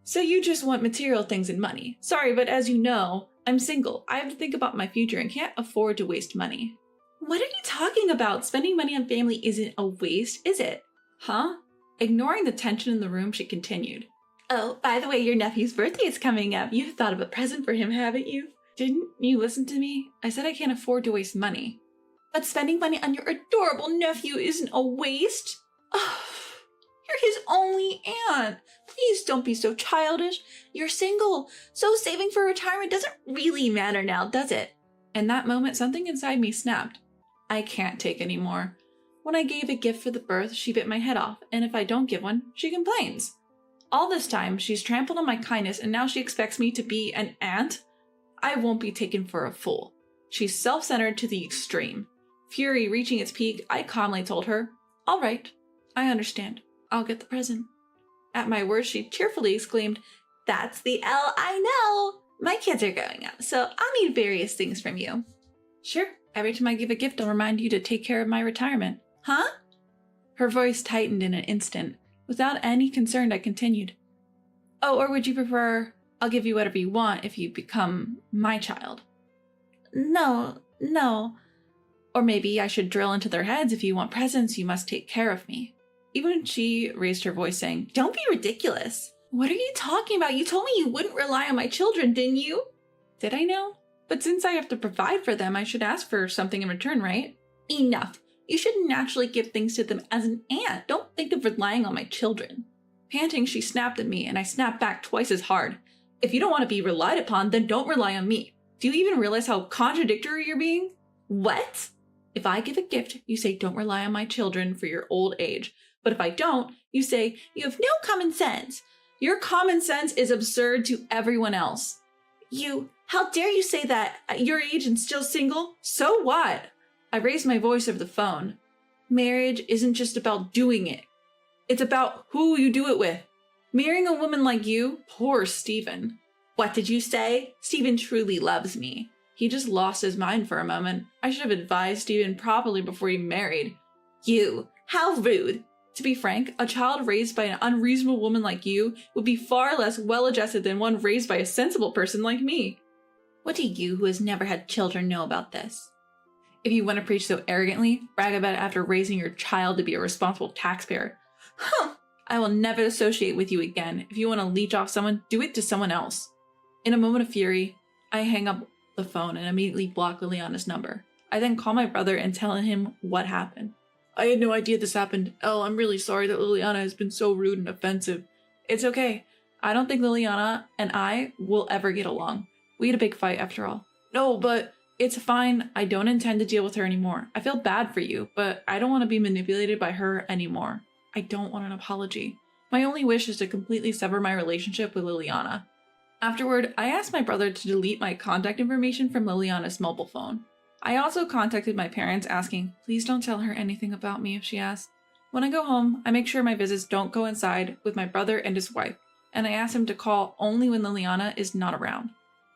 So you just want material things and money. Sorry, but as you know, I'm single. I have to think about my future and can't afford to waste money. What are you talking about? Spending money on family isn't a waste, is it? Huh? Ignoring the tension in the room, she continued. Oh, by the way, your nephew's birthday is coming up. You've thought of a present for him, haven't you? Didn't you listen to me? I said I can't afford to waste money. But spending money on your adorable nephew isn't a waste. Oh, you're his only aunt. Please don't be so childish. You're single, so saving for retirement doesn't really matter now, does it? In that moment, something inside me snapped. I can't take any more. When I gave a gift for the birth, she bit my head off, and if I don't give one, she complains. All this time, she's trampled on my kindness, and now she expects me to be an aunt? I won't be taken for a fool. She's self-centered to the extreme. Fury reaching its peak, I calmly told her, "All right, I understand. I'll get the present." At my words, she cheerfully exclaimed, "That's the L I know! My kids are going out, so I'll need various things from you." "Sure, every time I give a gift, I'll remind you to take care of my retirement." "Huh?" Her voice tightened in an instant. Without any concern, I continued, "Oh, or would you prefer I'll give you whatever you want if you become my child?" No. Or maybe I should drill into their heads, if you want presents, you must take care of me." Even she raised her voice, saying, "Don't be ridiculous. What are you talking about? You told me you wouldn't rely on my children, didn't you?" Did I know? But since I have to provide for them, I should ask for something in return, right? Enough. You should naturally give things to them as an aunt. Don't think of relying on my children. Panting, she snapped at me, and I snapped back twice as hard. If you don't want to be relied upon, then don't rely on me. Do you even realize how contradictory you're being? What? If I give a gift, you say don't rely on my children for your old age. But if I don't, you say you have no common sense. Your common sense is absurd to everyone else. How dare you say that at your age and still single? So what? I raised my voice over the phone. Marriage isn't just about doing it. It's about who you do it with. Marrying a woman like you, poor Stephen. What did you say? Stephen truly loves me. He just lost his mind for a moment. I should have advised Stephen properly before he married. How rude. To be frank, a child raised by an unreasonable woman like you would be far less well-adjusted than one raised by a sensible person like me. What do you, who has never had children, know about this? If you want to preach so arrogantly, brag about it after raising your child to be a responsible taxpayer. I will never associate with you again. If you want to leech off someone, do it to someone else. In a moment of fury, I hang up the phone and immediately block Liliana's number. I then call my brother and tell him what happened. "I had no idea this happened. Elle, I'm really sorry that Liliana has been so rude and offensive." "It's okay. I don't think Liliana and I will ever get along. We had a big fight after all." "No, but it's fine. I don't intend to deal with her anymore. I feel bad for you, but I don't want to be manipulated by her anymore. I don't want an apology. My only wish is to completely sever my relationship with Liliana." Afterward, I asked my brother to delete my contact information from Liliana's mobile phone. I also contacted my parents asking, "Please don't tell her anything about me if she asks." When I go home, I make sure my visits don't coincide with my brother and his wife, and I ask him to call only when Liliana is not around.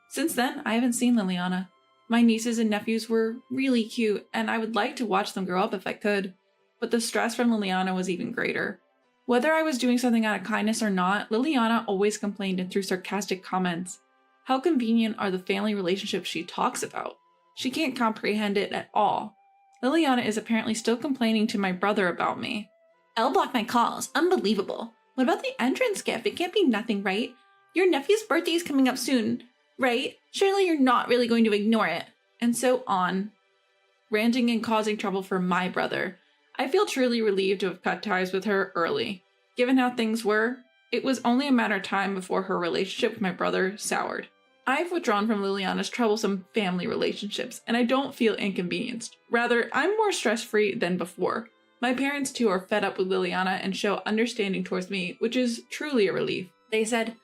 Since then, I haven't seen Liliana. My nieces and nephews were really cute, and I would like to watch them grow up if I could. But the stress from Liliana was even greater. Whether I was doing something out of kindness or not, Liliana always complained and threw sarcastic comments. How convenient are the family relationships she talks about? She can't comprehend it at all. Liliana is apparently still complaining to my brother about me. "Elle blocked my calls. Unbelievable. What about the entrance gift? It can't be nothing, right? Your nephew's birthday is coming up soon, right? Surely you're not really going to ignore it." And so on. Ranting and causing trouble for my brother. I feel truly relieved to have cut ties with her early. Given how things were, it was only a matter of time before her relationship with my brother soured. I've withdrawn from Liliana's troublesome family relationships, and I don't feel inconvenienced. Rather, I'm more stress-free than before. My parents, too, are fed up with Liliana and show understanding towards me, which is truly a relief. They said,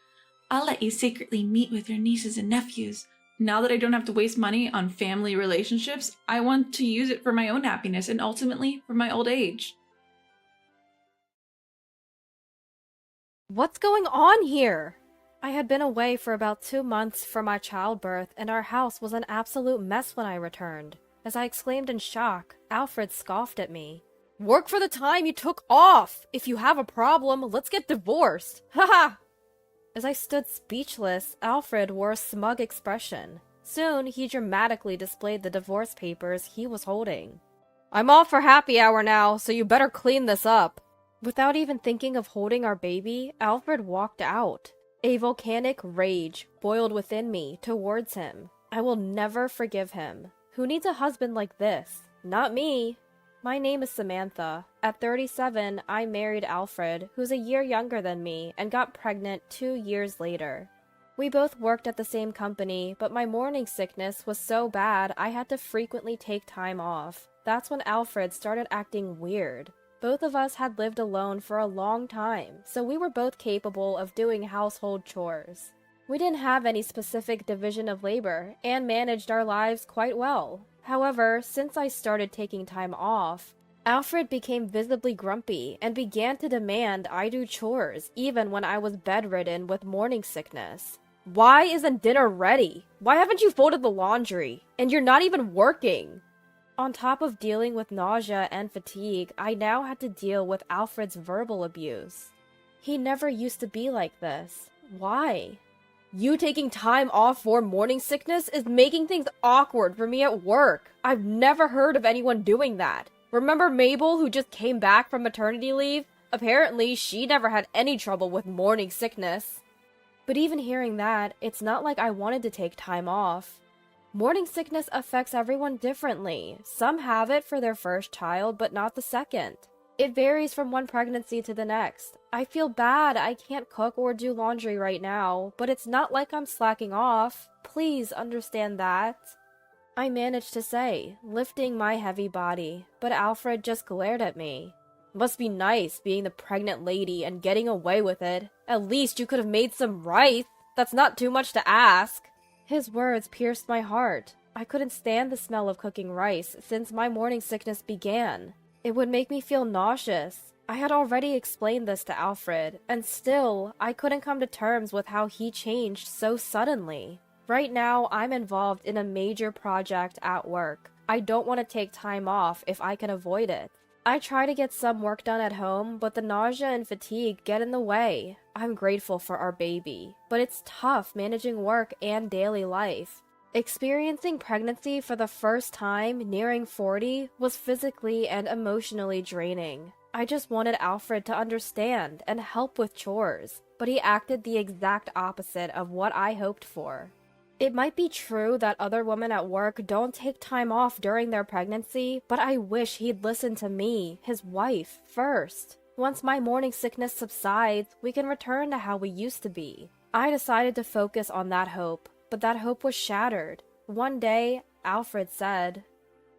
"I'll let you secretly meet with your nieces and nephews. Now that I don't have to waste money on family relationships, I want to use it for my own happiness and ultimately for my old age." What's going on here? I had been away for about 2 months from my childbirth, and our house was an absolute mess when I returned. As I exclaimed in shock, Alfred scoffed at me. "Work for the time you took off! If you have a problem, let's get divorced! Haha!" As I stood speechless, Alfred wore a smug expression. Soon, he dramatically displayed the divorce papers he was holding. "I'm off for happy hour now, so you better clean this up." Without even thinking of holding our baby, Alfred walked out. A volcanic rage boiled within me towards him. I will never forgive him. Who needs a husband like this? Not me. My name is Samantha. At 37, I married Alfred, who's a year younger than me, and got pregnant 2 years later. We both worked at the same company, but my morning sickness was so bad I had to frequently take time off. That's when Alfred started acting weird. Both of us had lived alone for a long time, so we were both capable of doing household chores. We didn't have any specific division of labor, and managed our lives quite well. However, since I started taking time off, Alfred became visibly grumpy and began to demand I do chores, even when I was bedridden with morning sickness. Why isn't dinner ready? Why haven't you folded the laundry? And you're not even working! On top of dealing with nausea and fatigue, I now had to deal with Alfred's verbal abuse. He never used to be like this. Why? You taking time off for morning sickness is making things awkward for me at work. I've never heard of anyone doing that. Remember Mabel, who just came back from maternity leave? Apparently, she never had any trouble with morning sickness. But even hearing that, it's not like I wanted to take time off. Morning sickness affects everyone differently. Some have it for their first child, but not the second. It varies from one pregnancy to the next. I feel bad I can't cook or do laundry right now, but it's not like I'm slacking off. Please understand that. I managed to say, lifting my heavy body, but Alfred just glared at me. Must be nice being the pregnant lady and getting away with it. At least you could have made some rice. That's not too much to ask. His words pierced my heart. I couldn't stand the smell of cooking rice since my morning sickness began. It would make me feel nauseous. I had already explained this to Alfred, and still, I couldn't come to terms with how he changed so suddenly. Right now, I'm involved in a major project at work. I don't want to take time off if I can avoid it. I try to get some work done at home, but the nausea and fatigue get in the way. I'm grateful for our baby, but it's tough managing work and daily life. Experiencing pregnancy for the first time, nearing 40, was physically and emotionally draining. I just wanted Alfred to understand and help with chores, but he acted the exact opposite of what I hoped for. It might be true that other women at work don't take time off during their pregnancy, but I wish he'd listen to me, his wife, first. Once my morning sickness subsides, we can return to how we used to be. I decided to focus on that hope, but that hope was shattered. One day, Alfred said,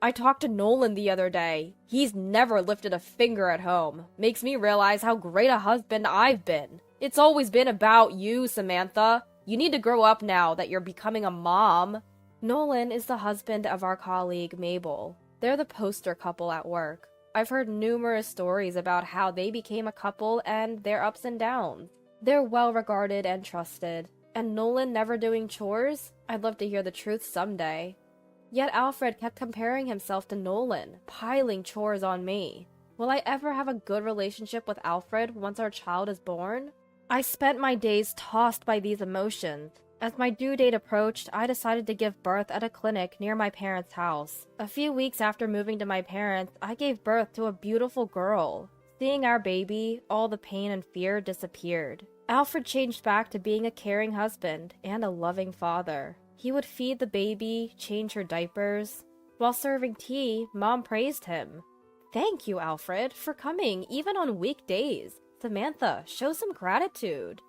I talked to Nolan the other day. He's never lifted a finger at home. Makes me realize how great a husband I've been. It's always been about you, Samantha. You need to grow up now that you're becoming a mom. Nolan is the husband of our colleague, Mabel. They're the poster couple at work. I've heard numerous stories about how they became a couple and their ups and downs. They're well regarded and trusted. And Nolan never doing chores? I'd love to hear the truth someday. Yet Alfred kept comparing himself to Nolan, piling chores on me. Will I ever have a good relationship with Alfred once our child is born? I spent my days tossed by these emotions. As my due date approached, I decided to give birth at a clinic near my parents' house. A few weeks after moving to my parents, I gave birth to a beautiful girl. Seeing our baby, all the pain and fear disappeared. Alfred changed back to being a caring husband and a loving father. He would feed the baby, change her diapers. While serving tea, Mom praised him. Thank you, Alfred, for coming even on weekdays. Samantha, show some gratitude.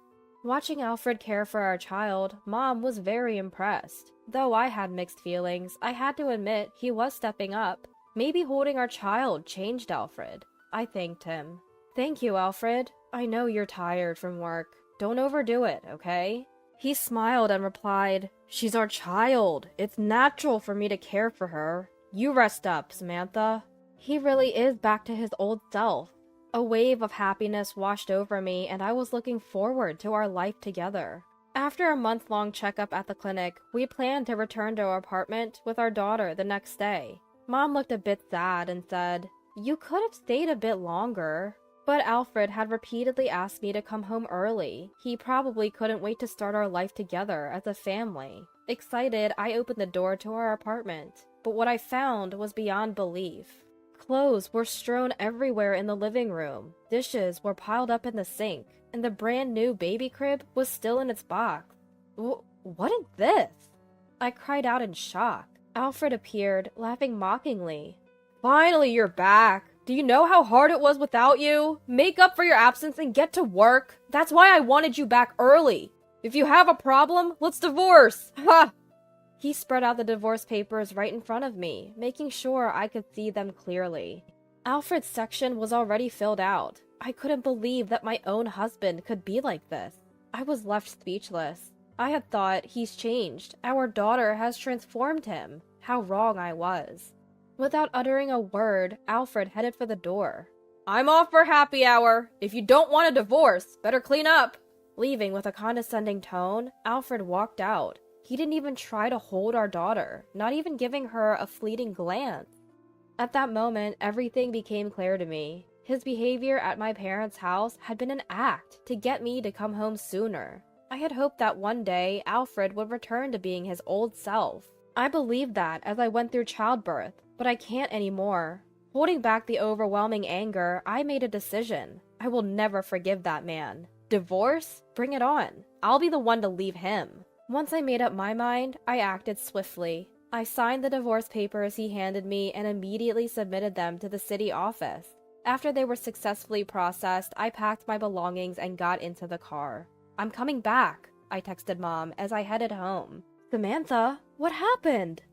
Watching Alfred care for our child, Mom was very impressed. Though I had mixed feelings, I had to admit he was stepping up. Maybe holding our child changed Alfred. I thanked him. Thank you, Alfred. I know you're tired from work. Don't overdo it, okay? He smiled and replied, She's our child. It's natural for me to care for her. You rest up, Samantha. He really is back to his old self. A wave of happiness washed over me, and I was looking forward to our life together. After a month-long checkup at the clinic, we planned to return to our apartment with our daughter the next day. Mom looked a bit sad and said, You could have stayed a bit longer. But Alfred had repeatedly asked me to come home early. He probably couldn't wait to start our life together as a family. Excited, I opened the door to our apartment. But what I found was beyond belief. Clothes were strewn everywhere in the living room. Dishes were piled up in the sink. And the brand new baby crib was still in its box. What is this? I cried out in shock. Alfred appeared, laughing mockingly. Finally, you're back. Do you know how hard it was without you? Make up for your absence and get to work. That's why I wanted you back early. If you have a problem, let's divorce! Ha! He spread out the divorce papers right in front of me, making sure I could see them clearly. Alfred's section was already filled out. I couldn't believe that my own husband could be like this. I was left speechless. I had thought he's changed. Our daughter has transformed him. How wrong I was. Without uttering a word, Alfred headed for the door. I'm off for happy hour. If you don't want a divorce, better clean up. Leaving with a condescending tone, Alfred walked out. He didn't even try to hold our daughter, not even giving her a fleeting glance. At that moment, everything became clear to me. His behavior at my parents' house had been an act to get me to come home sooner. I had hoped that one day Alfred would return to being his old self. I believed that as I went through childbirth, but I can't anymore. Holding back the overwhelming anger, I made a decision. I will never forgive that man. Divorce? Bring it on. I'll be the one to leave him. Once I made up my mind, I acted swiftly. I signed the divorce papers he handed me and immediately submitted them to the city office. After they were successfully processed, I packed my belongings and got into the car. I'm coming back, I texted Mom as I headed home. Samantha, what happened?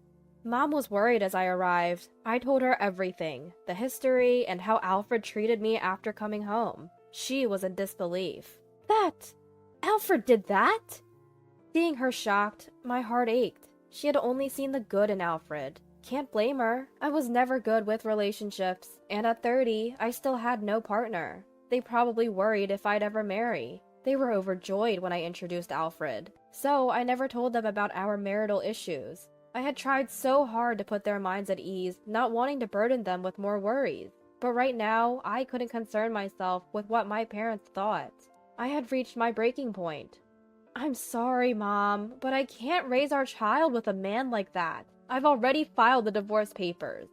Mom was worried as I arrived. I told her everything, the history, and how Alfred treated me after coming home. She was in disbelief. Alfred did that? Seeing her shocked, my heart ached. She had only seen the good in Alfred. Can't blame her. I was never good with relationships, and at 30, I still had no partner. They probably worried if I'd ever marry. They were overjoyed when I introduced Alfred, so I never told them about our marital issues. I had tried so hard to put their minds at ease, not wanting to burden them with more worries. But right now, I couldn't concern myself with what my parents thought. I had reached my breaking point. I'm sorry, Mom, but I can't raise our child with a man like that. I've already filed the divorce papers.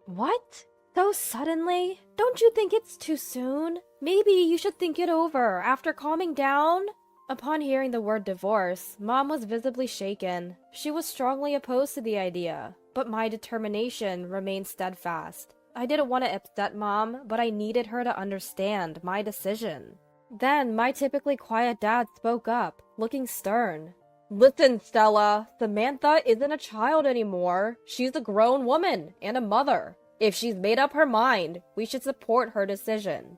What? So suddenly? Don't you think it's too soon? Maybe you should think it over after calming down? Upon hearing the word divorce, Mom was visibly shaken. She was strongly opposed to the idea, but my determination remained steadfast. I didn't want to upset Mom, but I needed her to understand my decision. Then my typically quiet dad spoke up, looking stern. Listen, Stella, Samantha isn't a child anymore. She's a grown woman and a mother. If she's made up her mind, we should support her decision.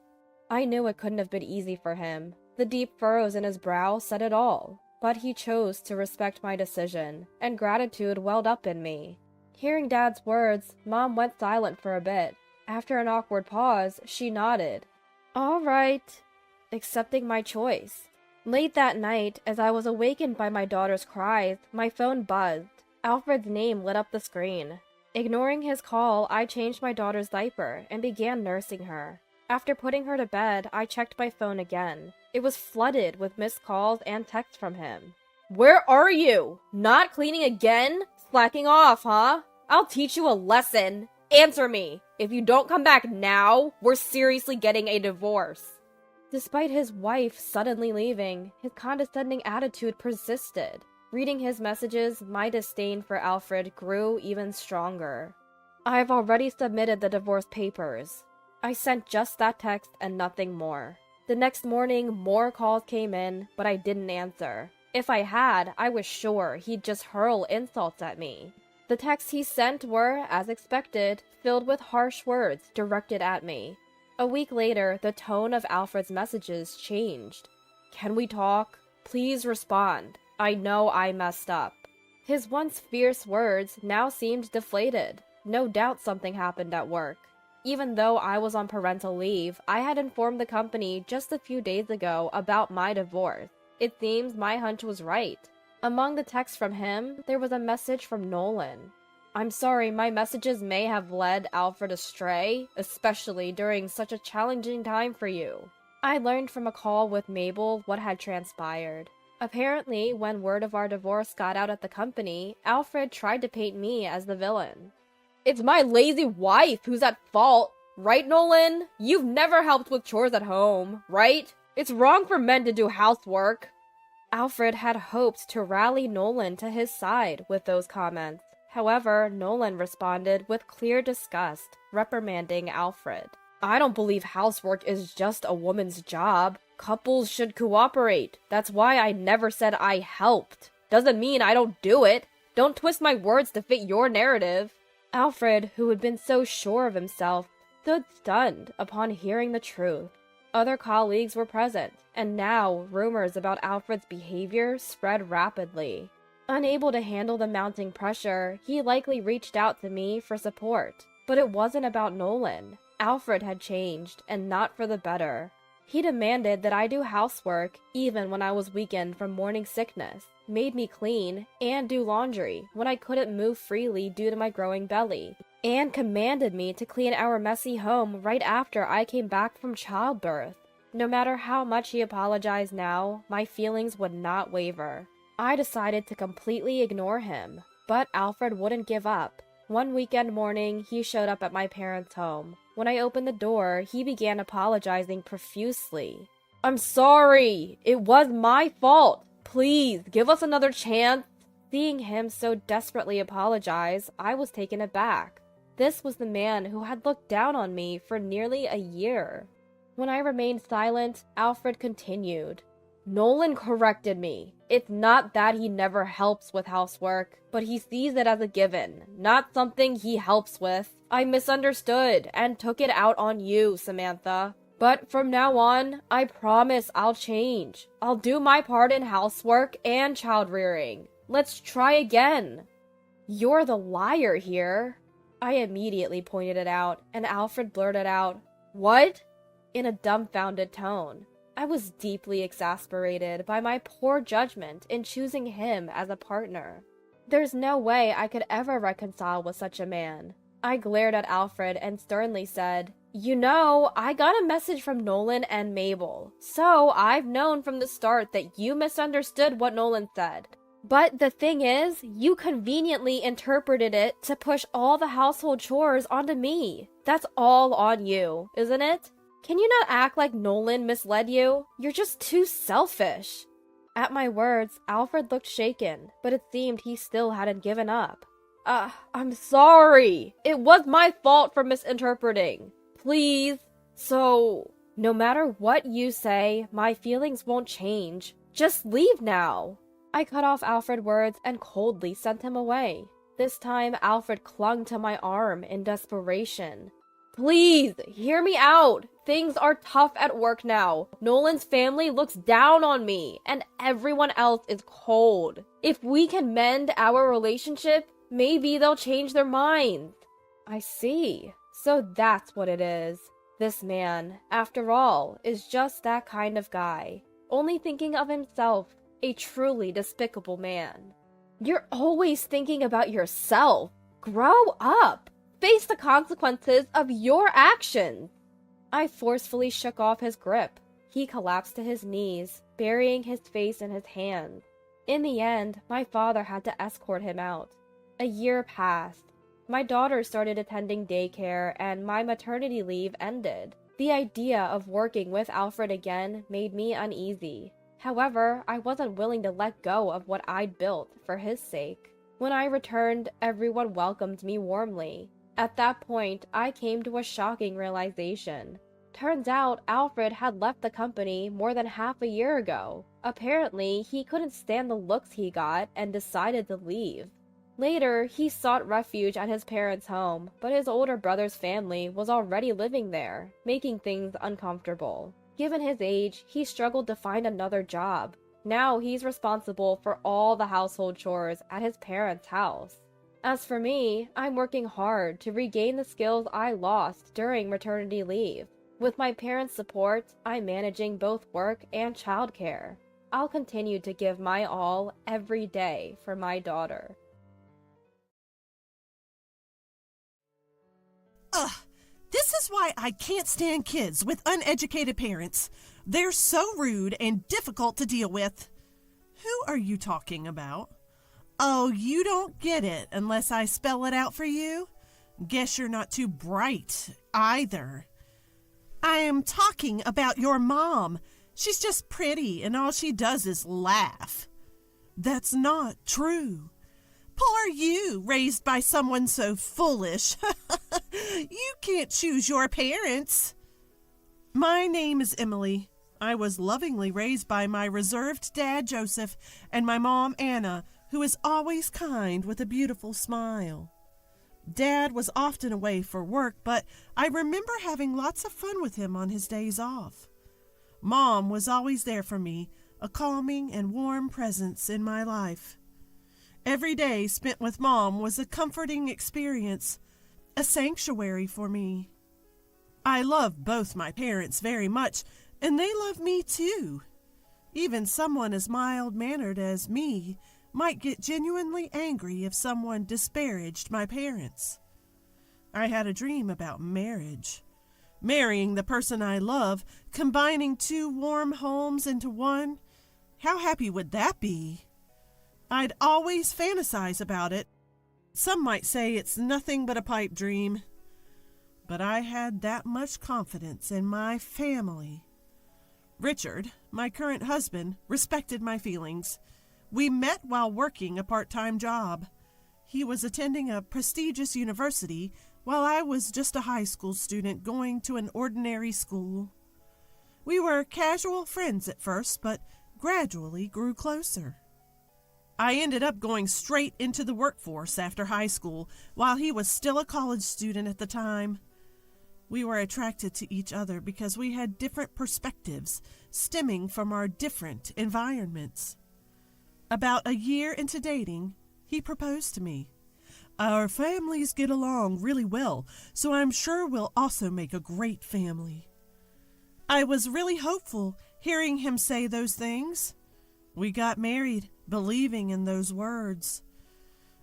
I knew it couldn't have been easy for him. The deep furrows in his brow said it all, but he chose to respect my decision, and gratitude welled up in me. Hearing Dad's words, Mom went silent for a bit. After an awkward pause, she nodded. All right, accepting my choice. Late that night, as I was awakened by my daughter's cries, my phone buzzed. Alfred's name lit up the screen. Ignoring his call, I changed my daughter's diaper and began nursing her. After putting her to bed, I checked my phone again. It was flooded with missed calls and texts from him. Where are you? Not cleaning again? Slacking off, huh? I'll teach you a lesson. Answer me. If you don't come back now, we're seriously getting a divorce. Despite his wife suddenly leaving, his condescending attitude persisted. Reading his messages, my disdain for Alfred grew even stronger. I've already submitted the divorce papers. I sent just that text and nothing more. The next morning, more calls came in, but I didn't answer. If I had, I was sure he'd just hurl insults at me. The texts he sent were, as expected, filled with harsh words directed at me. A week later, the tone of Alfred's messages changed. Can we talk? Please respond. I know I messed up. His once fierce words now seemed deflated. No doubt something happened at work. Even though I was on parental leave, I had informed the company just a few days ago about my divorce. It seems my hunch was right. Among the texts from him, there was a message from Nolan. I'm sorry my messages may have led Alfred astray, especially during such a challenging time for you. I learned from a call with Mabel what had transpired. Apparently, when word of our divorce got out at the company, Alfred tried to paint me as the villain. It's my lazy wife who's at fault, right, Nolan? You've never helped with chores at home, right? It's wrong for men to do housework. Alfred had hoped to rally Nolan to his side with those comments. However, Nolan responded with clear disgust, reprimanding Alfred. I don't believe housework is just a woman's job. Couples should cooperate. That's why I never said I helped. Doesn't mean I don't do it. Don't twist my words to fit your narrative. Alfred, who had been so sure of himself, stood stunned upon hearing the truth. Other colleagues were present, and now rumors about Alfred's behavior spread rapidly. Unable to handle the mounting pressure, he likely reached out to me for support. But it wasn't about Nolan. Alfred had changed, and not for the better. He demanded that I do housework even when I was weakened from morning sickness, made me clean, and do laundry when I couldn't move freely due to my growing belly, and commanded me to clean our messy home right after I came back from childbirth. No matter how much he apologized now, my feelings would not waver. I decided to completely ignore him, but Alfred wouldn't give up. One weekend morning, he showed up at my parents' home. When I opened the door, he began apologizing profusely. "I'm sorry! It was my fault! Please, give us another chance!" Seeing him so desperately apologize, I was taken aback. This was the man who had looked down on me for nearly a year. When I remained silent, Alfred continued. "Nolan corrected me. It's not that he never helps with housework, but he sees it as a given, not something he helps with. I misunderstood and took it out on you, Samantha. But from now on, I promise I'll change. I'll do my part in housework and child rearing. Let's try again." "You're the liar here." I immediately pointed it out, and Alfred blurted out, "What?" in a dumbfounded tone. I was deeply exasperated by my poor judgment in choosing him as a partner. There's no way I could ever reconcile with such a man. I glared at Alfred and sternly said, "You know, I got a message from Nolan and Mabel, so I've known from the start that you misunderstood what Nolan said. But the thing is, you conveniently interpreted it to push all the household chores onto me. That's all on you, isn't it? Can you not act like Nolan misled you? You're just too selfish." At my words, Alfred looked shaken, but it seemed he still hadn't given up. I'm sorry. It was my fault for misinterpreting. Please. So, no matter what you say, my feelings won't change. Just leave now." I cut off Alfred's words and coldly sent him away. This time, Alfred clung to my arm in desperation. "Please, hear me out. Things are tough at work now. Nolan's family looks down on me, and everyone else is cold. If we can mend our relationship, maybe they'll change their minds." I see. So that's what it is. This man, after all, is just that kind of guy. Only thinking of himself. A truly despicable man. You're always thinking about yourself. Grow up. Face the consequences of your actions. I forcefully shook off his grip. He collapsed to his knees, burying his face in his hands. In the end, my father had to escort him out. A year passed. My daughter started attending daycare, and my maternity leave ended. The idea of working with Alfred again made me uneasy. However, I wasn't willing to let go of what I'd built for his sake. When I returned, everyone welcomed me warmly. At that point, I came to a shocking realization. Turns out Alfred had left the company more than half a year ago. Apparently, he couldn't stand the looks he got and decided to leave. Later, he sought refuge at his parents' home, but his older brother's family was already living there, making things uncomfortable. Given his age, he struggled to find another job. Now he's responsible for all the household chores at his parents' house. As for me, I'm working hard to regain the skills I lost during maternity leave. With my parents' support, I'm managing both work and childcare. I'll continue to give my all every day for my daughter. Ugh, this is why I can't stand kids with uneducated parents. They're so rude and difficult to deal with. Who are you talking about? Oh, you don't get it unless I spell it out for you? Guess you're not too bright either. I am talking about your mom. She's just pretty and all she does is laugh. That's not true. Poor you, raised by someone so foolish. You can't choose your parents. My name is Emily. I was lovingly raised by my reserved dad, Joseph, and my mom, Anna, who is always kind with a beautiful smile. Dad was often away for work, but I remember having lots of fun with him on his days off. Mom was always there for me, a calming and warm presence in my life. Every day spent with Mom was a comforting experience, a sanctuary for me. I love both my parents very much, and they love me too. Even someone as mild-mannered as me might get genuinely angry if someone disparaged my parents. I had a dream about marriage. Marrying the person I love, combining two warm homes into one. How happy would that be? I'd always fantasize about it. Some might say it's nothing but a pipe dream. But I had that much confidence in my family. Richard, my current husband, respected my feelings. We met while working a part-time job. He was attending a prestigious university while I was just a high school student going to an ordinary school. We were casual friends at first, but gradually grew closer. I ended up going straight into the workforce after high school while he was still a college student at the time. We were attracted to each other because we had different perspectives stemming from our different environments. About a year into dating, he proposed to me. Our families get along really well, so I'm sure we'll also make a great family. I was really hopeful hearing him say those things. We got married, believing in those words.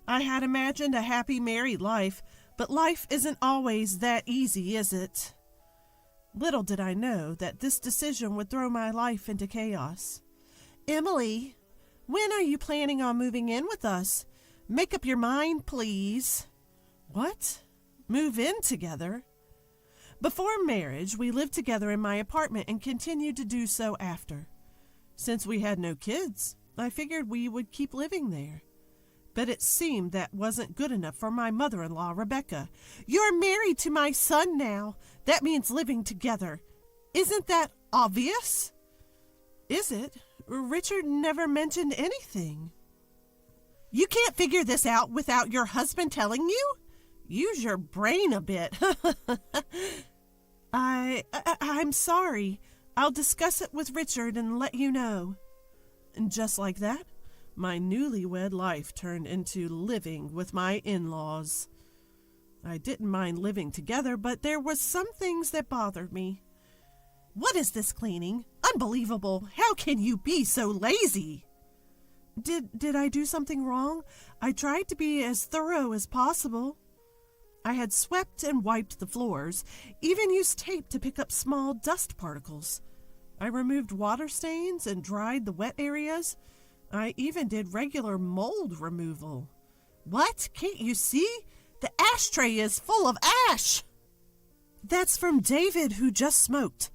I had imagined a happy married life, but life isn't always that easy, is it? Little did I know that this decision would throw my life into chaos. Emily, when are you planning on moving in with us? Make up your mind, please. What? Move in together? Before marriage, we lived together in my apartment and continued to do so after. Since we had no kids, I figured we would keep living there. But it seemed that wasn't good enough for my mother-in-law, Rebecca. You're married to my son now. That means living together. Isn't that obvious? Is it? Richard never mentioned anything. You can't figure this out without your husband telling you? Use your brain a bit. I'm sorry. I'll discuss it with Richard and let you know. And just like that, my newlywed life turned into living with my in-laws. I didn't mind living together, but there was some things that bothered me. What is this cleaning? Unbelievable. How can you be so lazy? Did I do something wrong? I tried to be as thorough as possible. I had swept and wiped the floors, even used tape to pick up small dust particles. I removed water stains and dried the wet areas. I even did regular mold removal. What? Can't you see? The ashtray is full of ash. That's from David, who just smoked.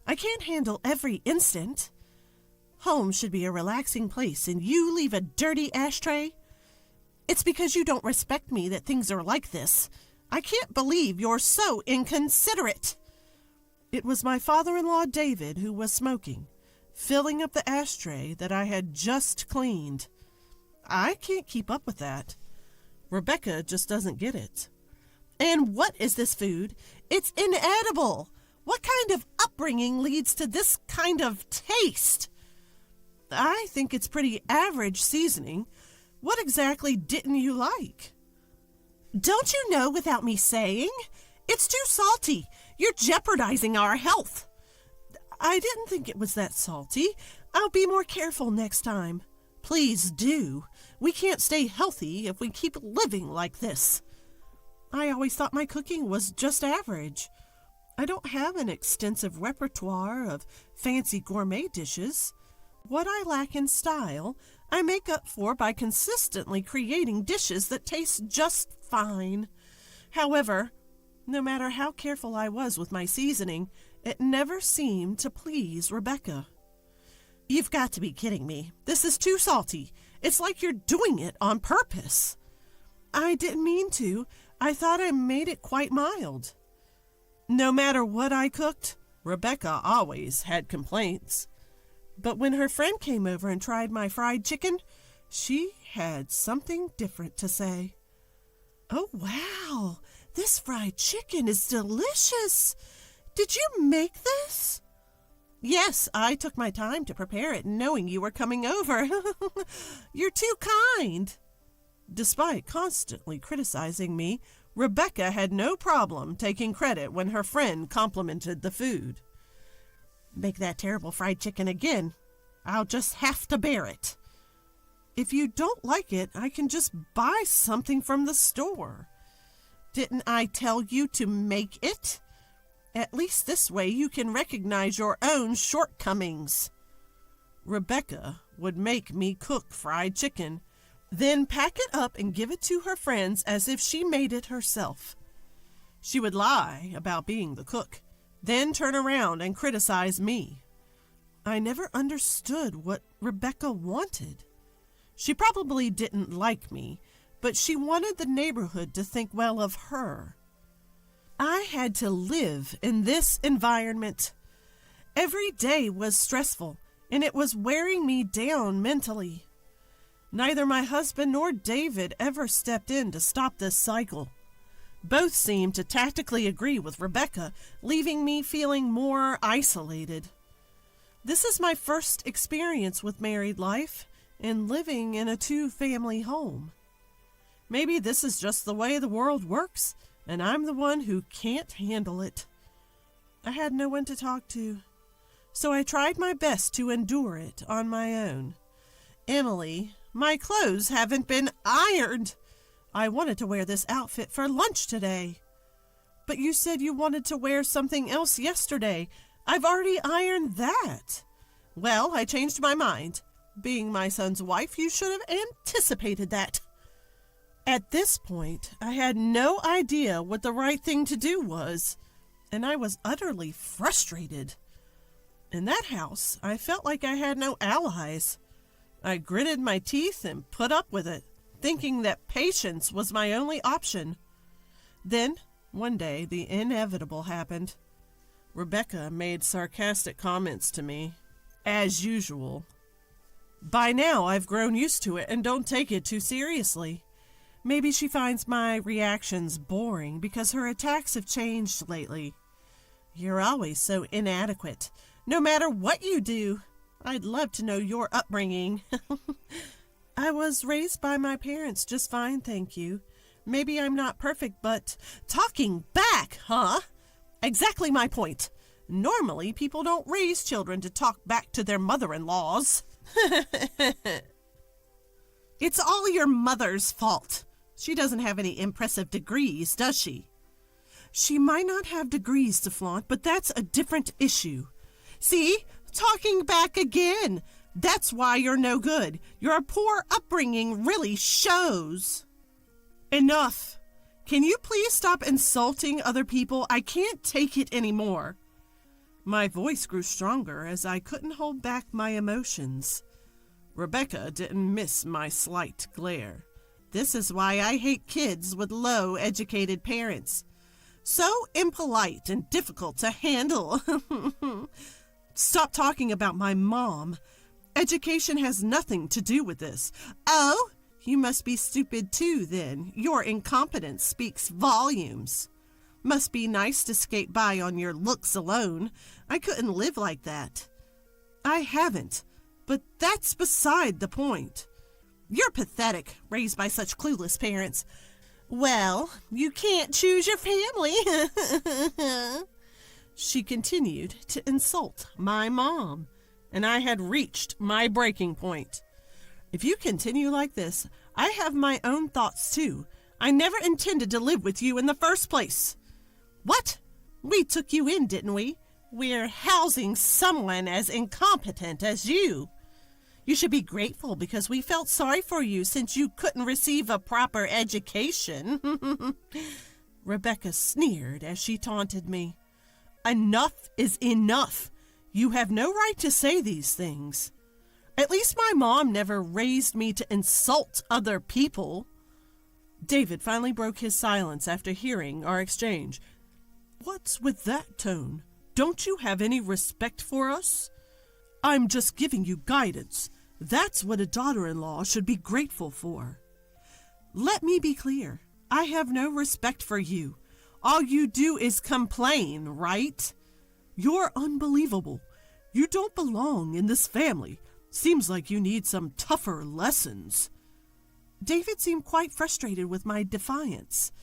I can't handle every instant. Home should be a relaxing place, and you leave a dirty ashtray? It's because you don't respect me that things are like this. I can't believe you're so inconsiderate. It was my father-in-law, David, who was smoking, filling up the ashtray that I had just cleaned. I can't keep up with that. Rebecca just doesn't get it. And what is this food? It's inedible. What kind of upbringing leads to this kind of taste? I think it's pretty average seasoning. What exactly didn't you like? Don't you know without me saying? It's too salty. You're jeopardizing our health. I didn't think it was that salty. I'll be more careful next time. Please do. We can't stay healthy if we keep living like this. I always thought my cooking was just average. I don't have an extensive repertoire of fancy gourmet dishes. What I lack in style, I make up for by consistently creating dishes that taste just fine. However, no matter how careful I was with my seasoning, it never seemed to please Rebecca. You've got to be kidding me. This is too salty. It's like you're doing it on purpose. I didn't mean to. I thought I made it quite mild. No matter what I cooked, Rebecca always had complaints. But when her friend came over and tried my fried chicken, she had something different to say. "Oh, wow, this fried chicken is delicious. Did you make this?" "Yes, I took my time to prepare it, knowing you were coming over." "You're too kind." Despite constantly criticizing me, Rebecca had no problem taking credit when her friend complimented the food. "Make that terrible fried chicken again. I'll just have to bear it." "If you don't like it, I can just buy something from the store." "Didn't I tell you to make it? At least this way you can recognize your own shortcomings." Rebecca would make me cook fried chicken, then pack it up and give it to her friends as if she made it herself. She would lie about being the cook, then turn around and criticize me. I never understood what Rebecca wanted. She probably didn't like me, but she wanted the neighborhood to think well of her. I had to live in this environment. Every day was stressful, and it was wearing me down mentally. Neither my husband nor David ever stepped in to stop this cycle. Both seemed to tactically agree with Rebecca, leaving me feeling more isolated. This is my first experience with married life and living in a two-family home. Maybe this is just the way the world works, and I'm the one who can't handle it. I had no one to talk to, so I tried my best to endure it on my own. "Emily, my clothes haven't been ironed. I wanted to wear this outfit for lunch today." "But you said you wanted to wear something else yesterday. I've already ironed that." "Well, I changed my mind. Being my son's wife, you should have anticipated that." At this point, I had no idea what the right thing to do was, and I was utterly frustrated. In that house, I felt like I had no allies. I gritted my teeth and put up with it, thinking that patience was my only option. Then, one day, the inevitable happened. Rebecca made sarcastic comments to me, as usual. By now, I've grown used to it and don't take it too seriously. Maybe she finds my reactions boring because her attacks have changed lately. "You're always so inadequate, no matter what you do. I'd love to know your upbringing." "I was raised by my parents just fine, thank you. Maybe I'm not perfect, but—" "Talking back, huh? Exactly my point. Normally, people don't raise children to talk back to their mother-in-laws." "It's all your mother's fault. She doesn't have any impressive degrees, does she?" "She might not have degrees to flaunt, but that's a different issue." "See? Talking back again. That's why you're no good. Your poor upbringing really shows." "Enough. Can you please stop insulting other people? I can't take it anymore." My voice grew stronger as I couldn't hold back my emotions. Rebecca didn't miss my slight glare. This is why I hate kids with low-educated parents. So impolite and difficult to handle. "Stop talking about my mom. Education has nothing to do with this." "Oh, you must be stupid too, then. Your incompetence speaks volumes. Must be nice to skate by on your looks alone. I couldn't live like that." "I haven't, but that's beside the point. You're pathetic, raised by such clueless parents." "Well, you can't choose your family." She continued to insult my mom, and I had reached my breaking point. "If you continue like this, I have my own thoughts too. I never intended to live with you in the first place." "What? We took you in, didn't we? We're housing someone as incompetent as you. You should be grateful because we felt sorry for you since you couldn't receive a proper education." Rebecca sneered as she taunted me. "Enough is enough. You have no right to say these things. At least my mom never raised me to insult other people." David finally broke his silence after hearing our exchange. "What's with that tone? Don't you have any respect for us? I'm just giving you guidance. That's what a daughter-in-law should be grateful for. Let me be clear. I have no respect for you. All you do is complain, right? You're unbelievable. You don't belong in this family. Seems like you need some tougher lessons. David seemed quite frustrated with my defiance.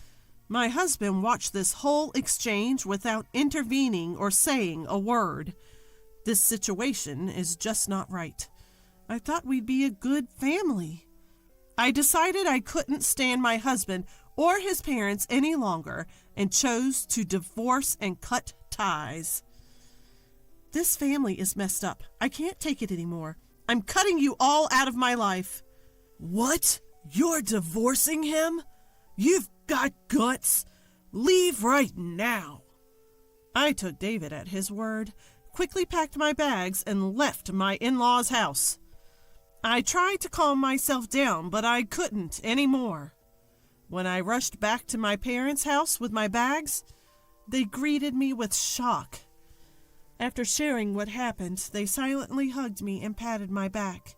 My husband watched this whole exchange without intervening or saying a word. This situation is just not right. I thought we'd be a good family. I decided I couldn't stand my husband or his parents any longer and chose to divorce and cut ties. This family is messed up. I can't take it anymore. I'm cutting you all out of my life. What? You're divorcing him? You've got guts. Leave right now. I took David at his word, quickly packed my bags, and left my in-laws' house. I tried to calm myself down, but I couldn't anymore. When I rushed back to my parents' house with my bags, they greeted me with shock. After sharing what happened, they silently hugged me and patted my back.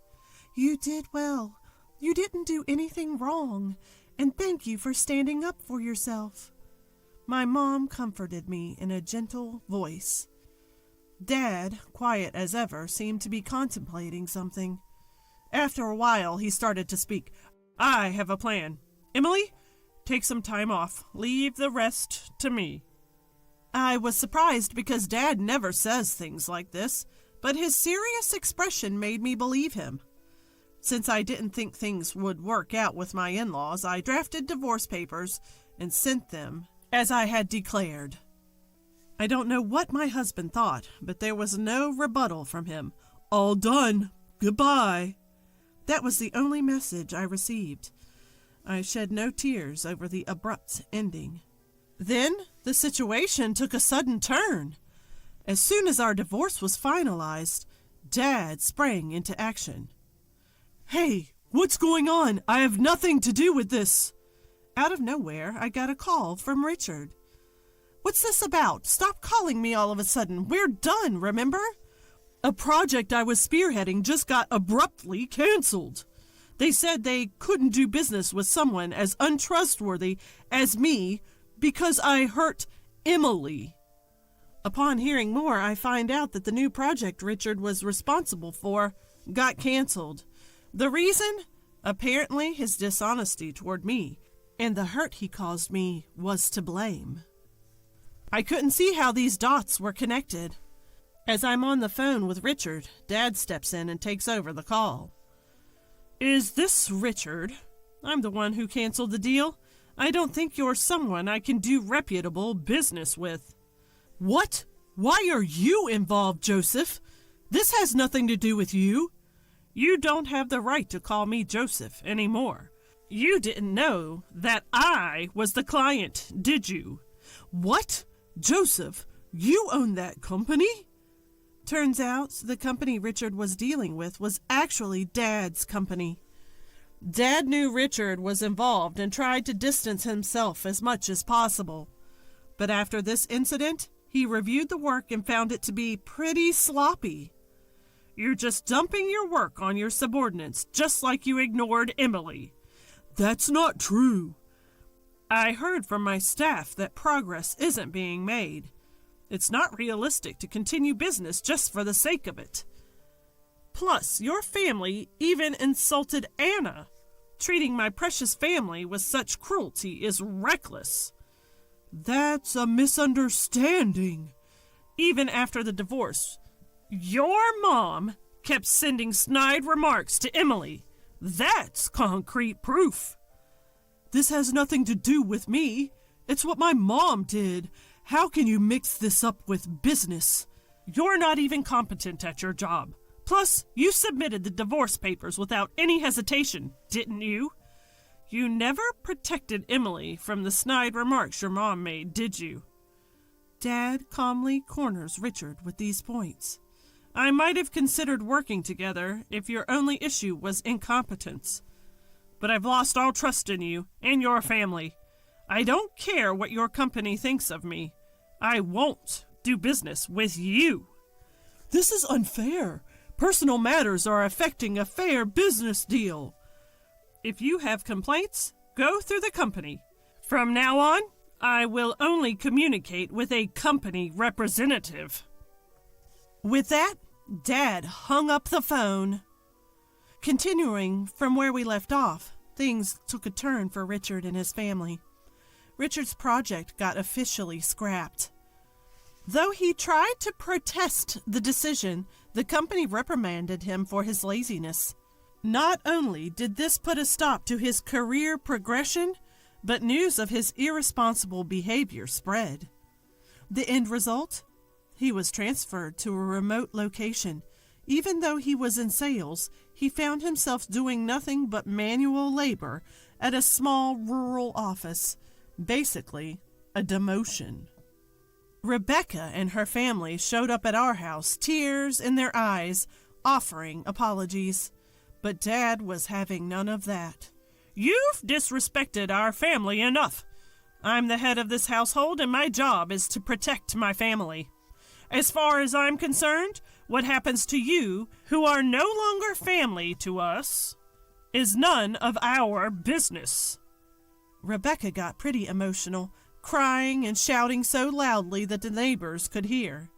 You did well. You didn't do anything wrong, and thank you for standing up for yourself. My mom comforted me in a gentle voice. Dad, quiet as ever, seemed to be contemplating something. After a while, he started to speak. I have a plan. Emily, take some time off. Leave the rest to me. I was surprised because Dad never says things like this, but his serious expression made me believe him. Since I didn't think things would work out with my in-laws, I drafted divorce papers and sent them as I had declared. I don't know what my husband thought, but there was no rebuttal from him. All done. Goodbye. That was the only message I received. I shed no tears over the abrupt ending. Then the situation took a sudden turn. As soon as our divorce was finalized, Dad sprang into action. Hey, what's going on? I have nothing to do with this. Out of nowhere, I got a call from Richard. What's this about? Stop calling me all of a sudden. We're done, remember? A project I was spearheading just got abruptly canceled. They said they couldn't do business with someone as untrustworthy as me because I hurt Emily. Upon hearing more, I find out that the new project Richard was responsible for got canceled. The reason? Apparently his dishonesty toward me, and the hurt he caused me was to blame. I couldn't see how these dots were connected. As I'm on the phone with Richard, Dad steps in and takes over the call. Is this Richard? I'm the one who canceled the deal. I don't think you're someone I can do reputable business with. What? Why are you involved, Joseph? This has nothing to do with you. You don't have the right to call me Joseph anymore. You didn't know that I was the client, did you? What? Joseph, you own that company? Turns out the company Richard was dealing with was actually Dad's company. Dad knew Richard was involved and tried to distance himself as much as possible. But after this incident, he reviewed the work and found it to be pretty sloppy. You're just dumping your work on your subordinates, just like you ignored Emily. That's not true. I heard from my staff that progress isn't being made. It's not realistic to continue business just for the sake of it. Plus, your family even insulted Anna. Treating my precious family with such cruelty is reckless. That's a misunderstanding. Even after the divorce, your mom kept sending snide remarks to Emily. That's concrete proof. This has nothing to do with me. It's what my mom did. How can you mix this up with business? You're not even competent at your job. Plus, you submitted the divorce papers without any hesitation, didn't you? You never protected Emily from the snide remarks your mom made, did you? Dad calmly corners Richard with these points. I might have considered working together if your only issue was incompetence. But I've lost all trust in you and your family. I don't care what your company thinks of me. I won't do business with you. This is unfair. Personal matters are affecting a fair business deal. If you have complaints, go through the company. From now on, I will only communicate with a company representative." With that, Dad hung up the phone. Continuing from where we left off, things took a turn for Richard and his family. Richard's project got officially scrapped. Though he tried to protest the decision, the company reprimanded him for his laziness. Not only did this put a stop to his career progression, but news of his irresponsible behavior spread. The end result? He was transferred to a remote location. Even though he was in sales, he found himself doing nothing but manual labor at a small rural office. Basically, a demotion. Rebecca and her family showed up at our house, tears in their eyes, offering apologies. But Dad was having none of that. "You've disrespected our family enough. I'm the head of this household, and my job is to protect my family. As far as I'm concerned, what happens to you, who are no longer family to us, is none of our business." Rebecca got pretty emotional, crying and shouting so loudly that the neighbors could hear.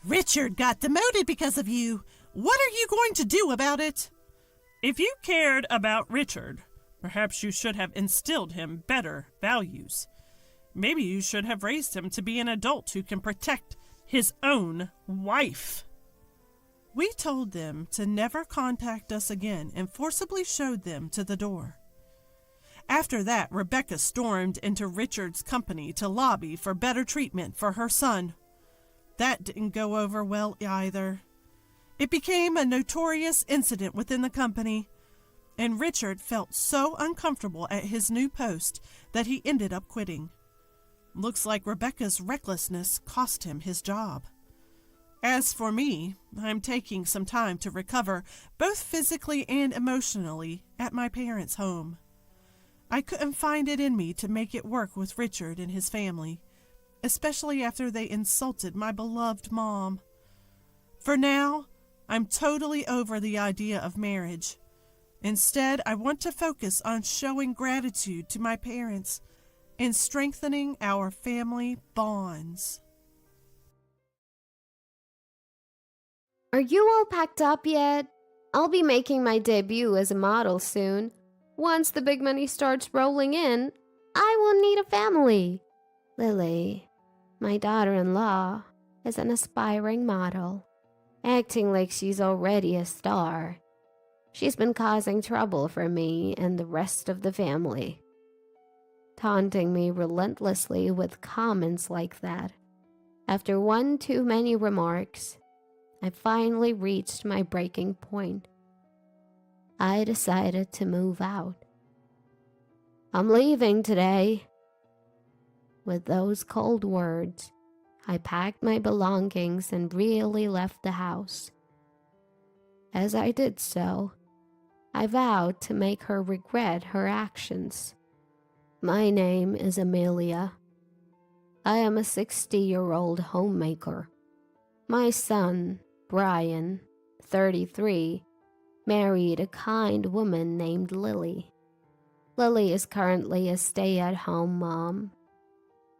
"Richard got demoted because of you. What are you going to do about it?" "If you cared about Richard, perhaps you should have instilled him better values. Maybe you should have raised him to be an adult who can protect his own wife." We told them to never contact us again and forcibly showed them to the door. After that, Rebecca stormed into Richard's company to lobby for better treatment for her son. That didn't go over well either. It became a notorious incident within the company, and Richard felt so uncomfortable at his new post that he ended up quitting. Looks like Rebecca's recklessness cost him his job. As for me, I'm taking some time to recover, both physically and emotionally, at my parents' home. I couldn't find it in me to make it work with Richard and his family, especially after they insulted my beloved mom. For now, I'm totally over the idea of marriage. Instead, I want to focus on showing gratitude to my parents and strengthening our family bonds. Are you all packed up yet? I'll be making my debut as a model soon. Once the big money starts rolling in, I will need a family. Lily, my daughter-in-law, is an aspiring model, acting like she's already a star. She's been causing trouble for me and the rest of the family, taunting me relentlessly with comments like that. After one too many remarks, I finally reached my breaking point. I decided to move out. I'm leaving today. With those cold words, I packed my belongings and really left the house. As I did so, I vowed to make her regret her actions. My name is Amelia. I am a 60-year-old homemaker. My son, Brian, 33, married a kind woman named Lily. Lily is currently a stay-at-home mom,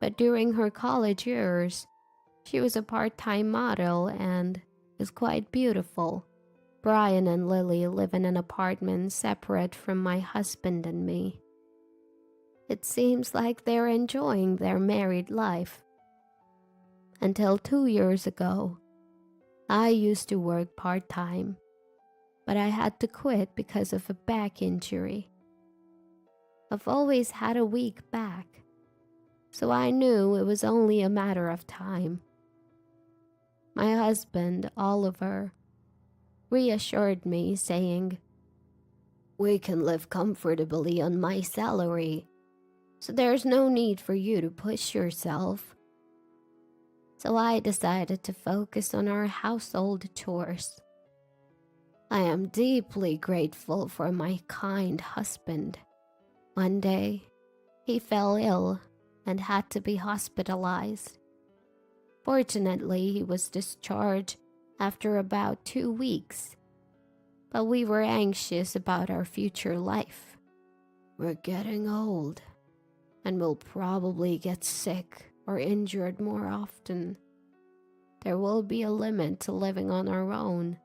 but during her college years, she was a part-time model and is quite beautiful. Brian and Lily live in an apartment separate from my husband and me. It seems like they're enjoying their married life. Until 2 years ago, I used to work part-time, but I had to quit because of a back injury. I've always had a weak back, so I knew it was only a matter of time. My husband, Oliver, reassured me, saying, "We can live comfortably on my salary, so there's no need for you to push yourself." So I decided to focus on our household chores. I am deeply grateful for my kind husband. One day, he fell ill and had to be hospitalized. Fortunately, he was discharged after about 2 weeks, but we were anxious about our future life. We're getting old, and we'll probably get sick or injured more often. There will be a limit to living on our own.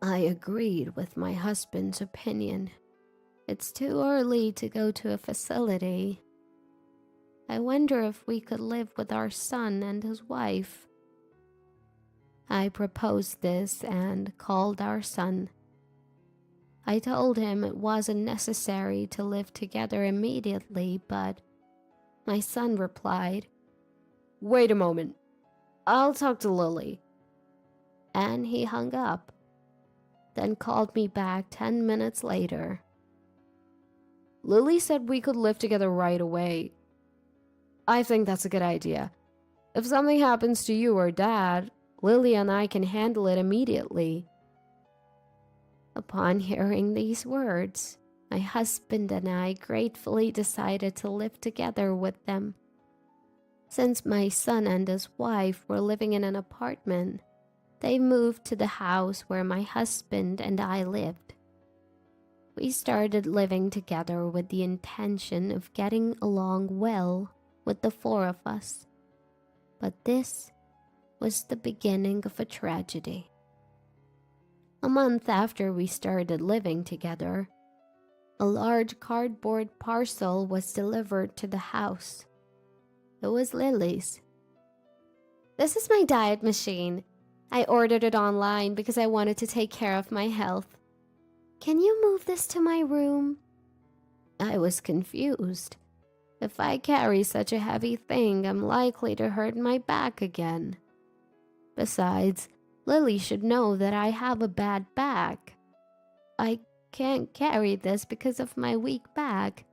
I agreed with my husband's opinion. It's too early to go to a facility. I wonder if we could live with our son and his wife. I proposed this and called our son. I told him it wasn't necessary to live together immediately, but my son replied, "Wait a moment. I'll talk to Lily." And he hung up, then called me back 10 minutes later. "Lily said we could live together right away. I think that's a good idea. If something happens to you or Dad, Lily and I can handle it immediately." Upon hearing these words, my husband and I gratefully decided to live together with them. Since my son and his wife were living in an apartment, they moved to the house where my husband and I lived. We started living together with the intention of getting along well with the 4 of us. But this was the beginning of a tragedy. A month after we started living together, a large cardboard parcel was delivered to the house. It was Lily's. "This is my diet machine. I ordered it online because I wanted to take care of my health. Can you move this to my room?" I was confused. If I carry such a heavy thing, I'm likely to hurt my back again. Besides, Lily should know that I have a bad back. "I can't carry this because of my weak back.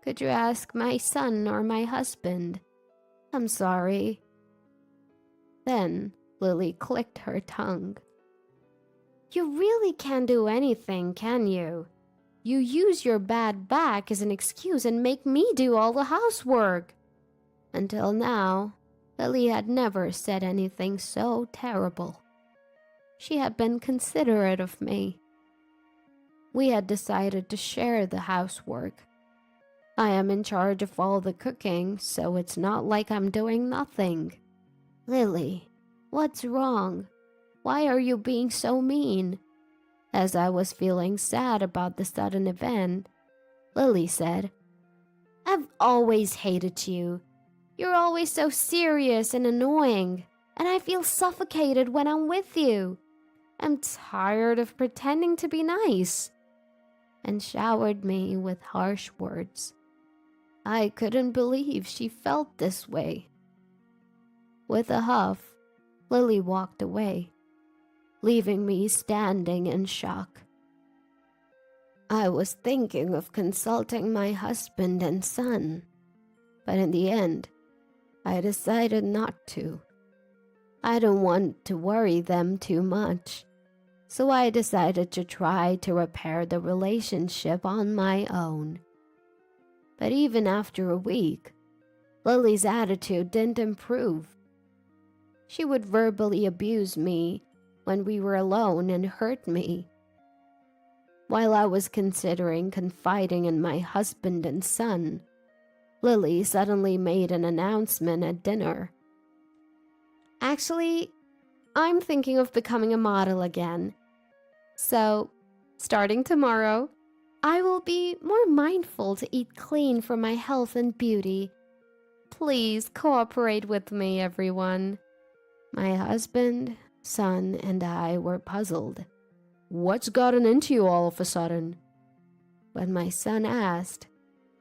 Could you ask my son or my husband? I'm sorry." Then Lily clicked her tongue. "You really can't do anything, can you? You use your bad back as an excuse and make me do all the housework." Until now, Lily had never said anything so terrible. She had been considerate of me. We had decided to share the housework. I am in charge of all the cooking, so it's not like I'm doing nothing. "Lily, what's wrong? Why are you being so mean?" As I was feeling sad about the sudden event, Lily said, "I've always hated you. You're always so serious and annoying, and I feel suffocated when I'm with you. I'm tired of pretending to be nice," and showered me with harsh words. I couldn't believe she felt this way. With a huff, Lily walked away, leaving me standing in shock. I was thinking of consulting my husband and son, but in the end, I decided not to. I don't want to worry them too much, so I decided to try to repair the relationship on my own. But even after a week, Lily's attitude didn't improve. She would verbally abuse me when we were alone and hurt me. While I was considering confiding in my husband and son, Lily suddenly made an announcement at dinner. "Actually, I'm thinking of becoming a model again. So, starting tomorrow, I will be more mindful to eat clean for my health and beauty. Please cooperate with me, everyone." My husband, son, and I were puzzled. "What's gotten into you all of a sudden?" When my son asked,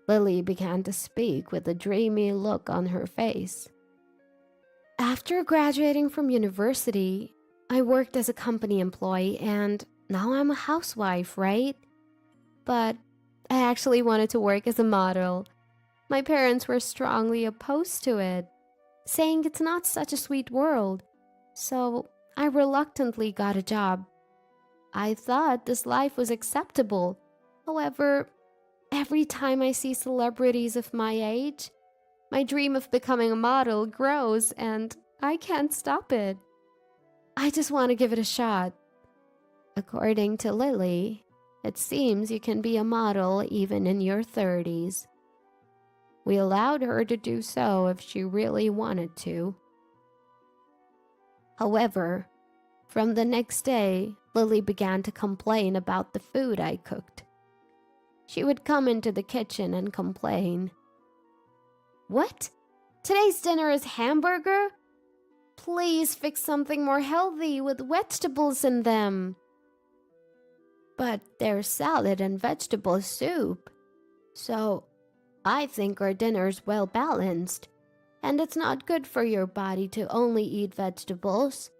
Lily began to speak with a dreamy look on her face. "After graduating from university, I worked as a company employee and now I'm a housewife, right? But I actually wanted to work as a model. My parents were strongly opposed to it, saying it's not such a sweet world, so I reluctantly got a job. I thought this life was acceptable. However, every time I see celebrities of my age, my dream of becoming a model grows and I can't stop it. I just want to give it a shot. According to Lily, it seems you can be a model even in your 30s. We allowed her to do so if she really wanted to. However, from the next day, Lily began to complain about the food I cooked. She would come into the kitchen and complain. What? Today's dinner is hamburger? Please fix something more healthy with vegetables in them. But there's salad and vegetable soup. So I think our dinner's well balanced, and it's not good for your body to only eat vegetables.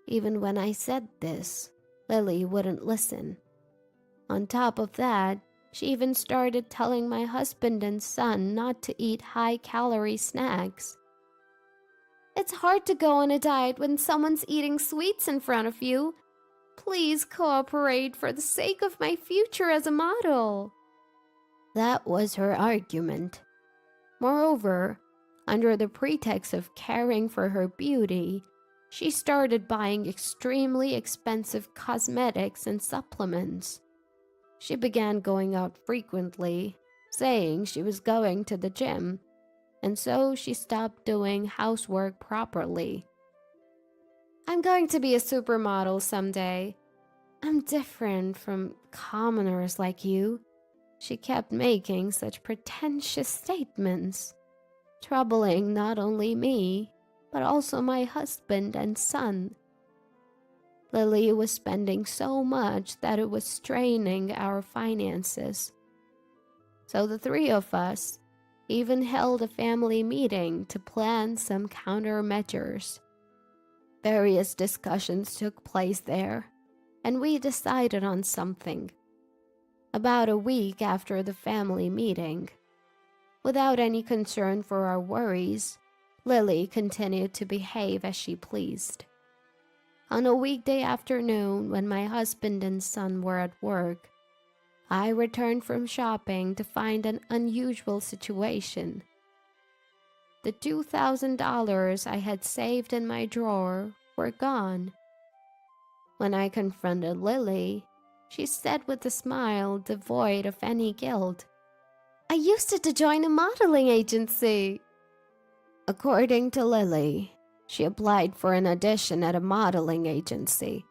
Even when I said this, Lily wouldn't listen. On top of that, she even started telling my husband and son not to eat high-calorie snacks. It's hard to go on a diet when someone's eating sweets in front of you. Please cooperate for the sake of my future as a model. That was her argument. Moreover, under the pretext of caring for her beauty, she started buying extremely expensive cosmetics and supplements. She began going out frequently, saying she was going to the gym, and so she stopped doing housework properly. I'm going to be a supermodel someday. I'm different from commoners like you. She kept making such pretentious statements, troubling not only me, but also my husband and son. Lily was spending so much that it was straining our finances. So the three of us even held a family meeting to plan some countermeasures. Various discussions took place there, and we decided on something. About a week after the family meeting, without any concern for our worries, Lily continued to behave as she pleased. On a weekday afternoon, when my husband and son were at work, I returned from shopping to find an unusual situation. The $2,000 I had saved in my drawer were gone. When I confronted Lily, she said with a smile devoid of any guilt, I used it to join a modeling agency. According to Lily, she applied for an audition at a modeling agency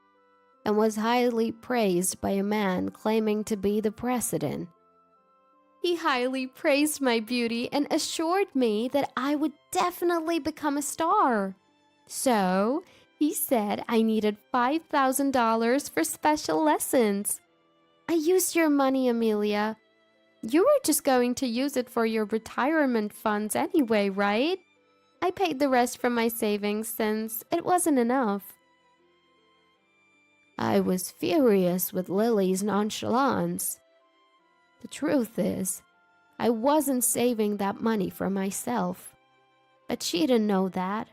and was highly praised by a man claiming to be the president. He highly praised my beauty and assured me that I would definitely become a star. So, he said I needed $5,000 for special lessons. I used your money, Amelia. You were just going to use it for your retirement funds anyway, right? I paid the rest from my savings since it wasn't enough. I was furious with Lily's nonchalance. The truth is, I wasn't saving that money for myself, but she didn't know that.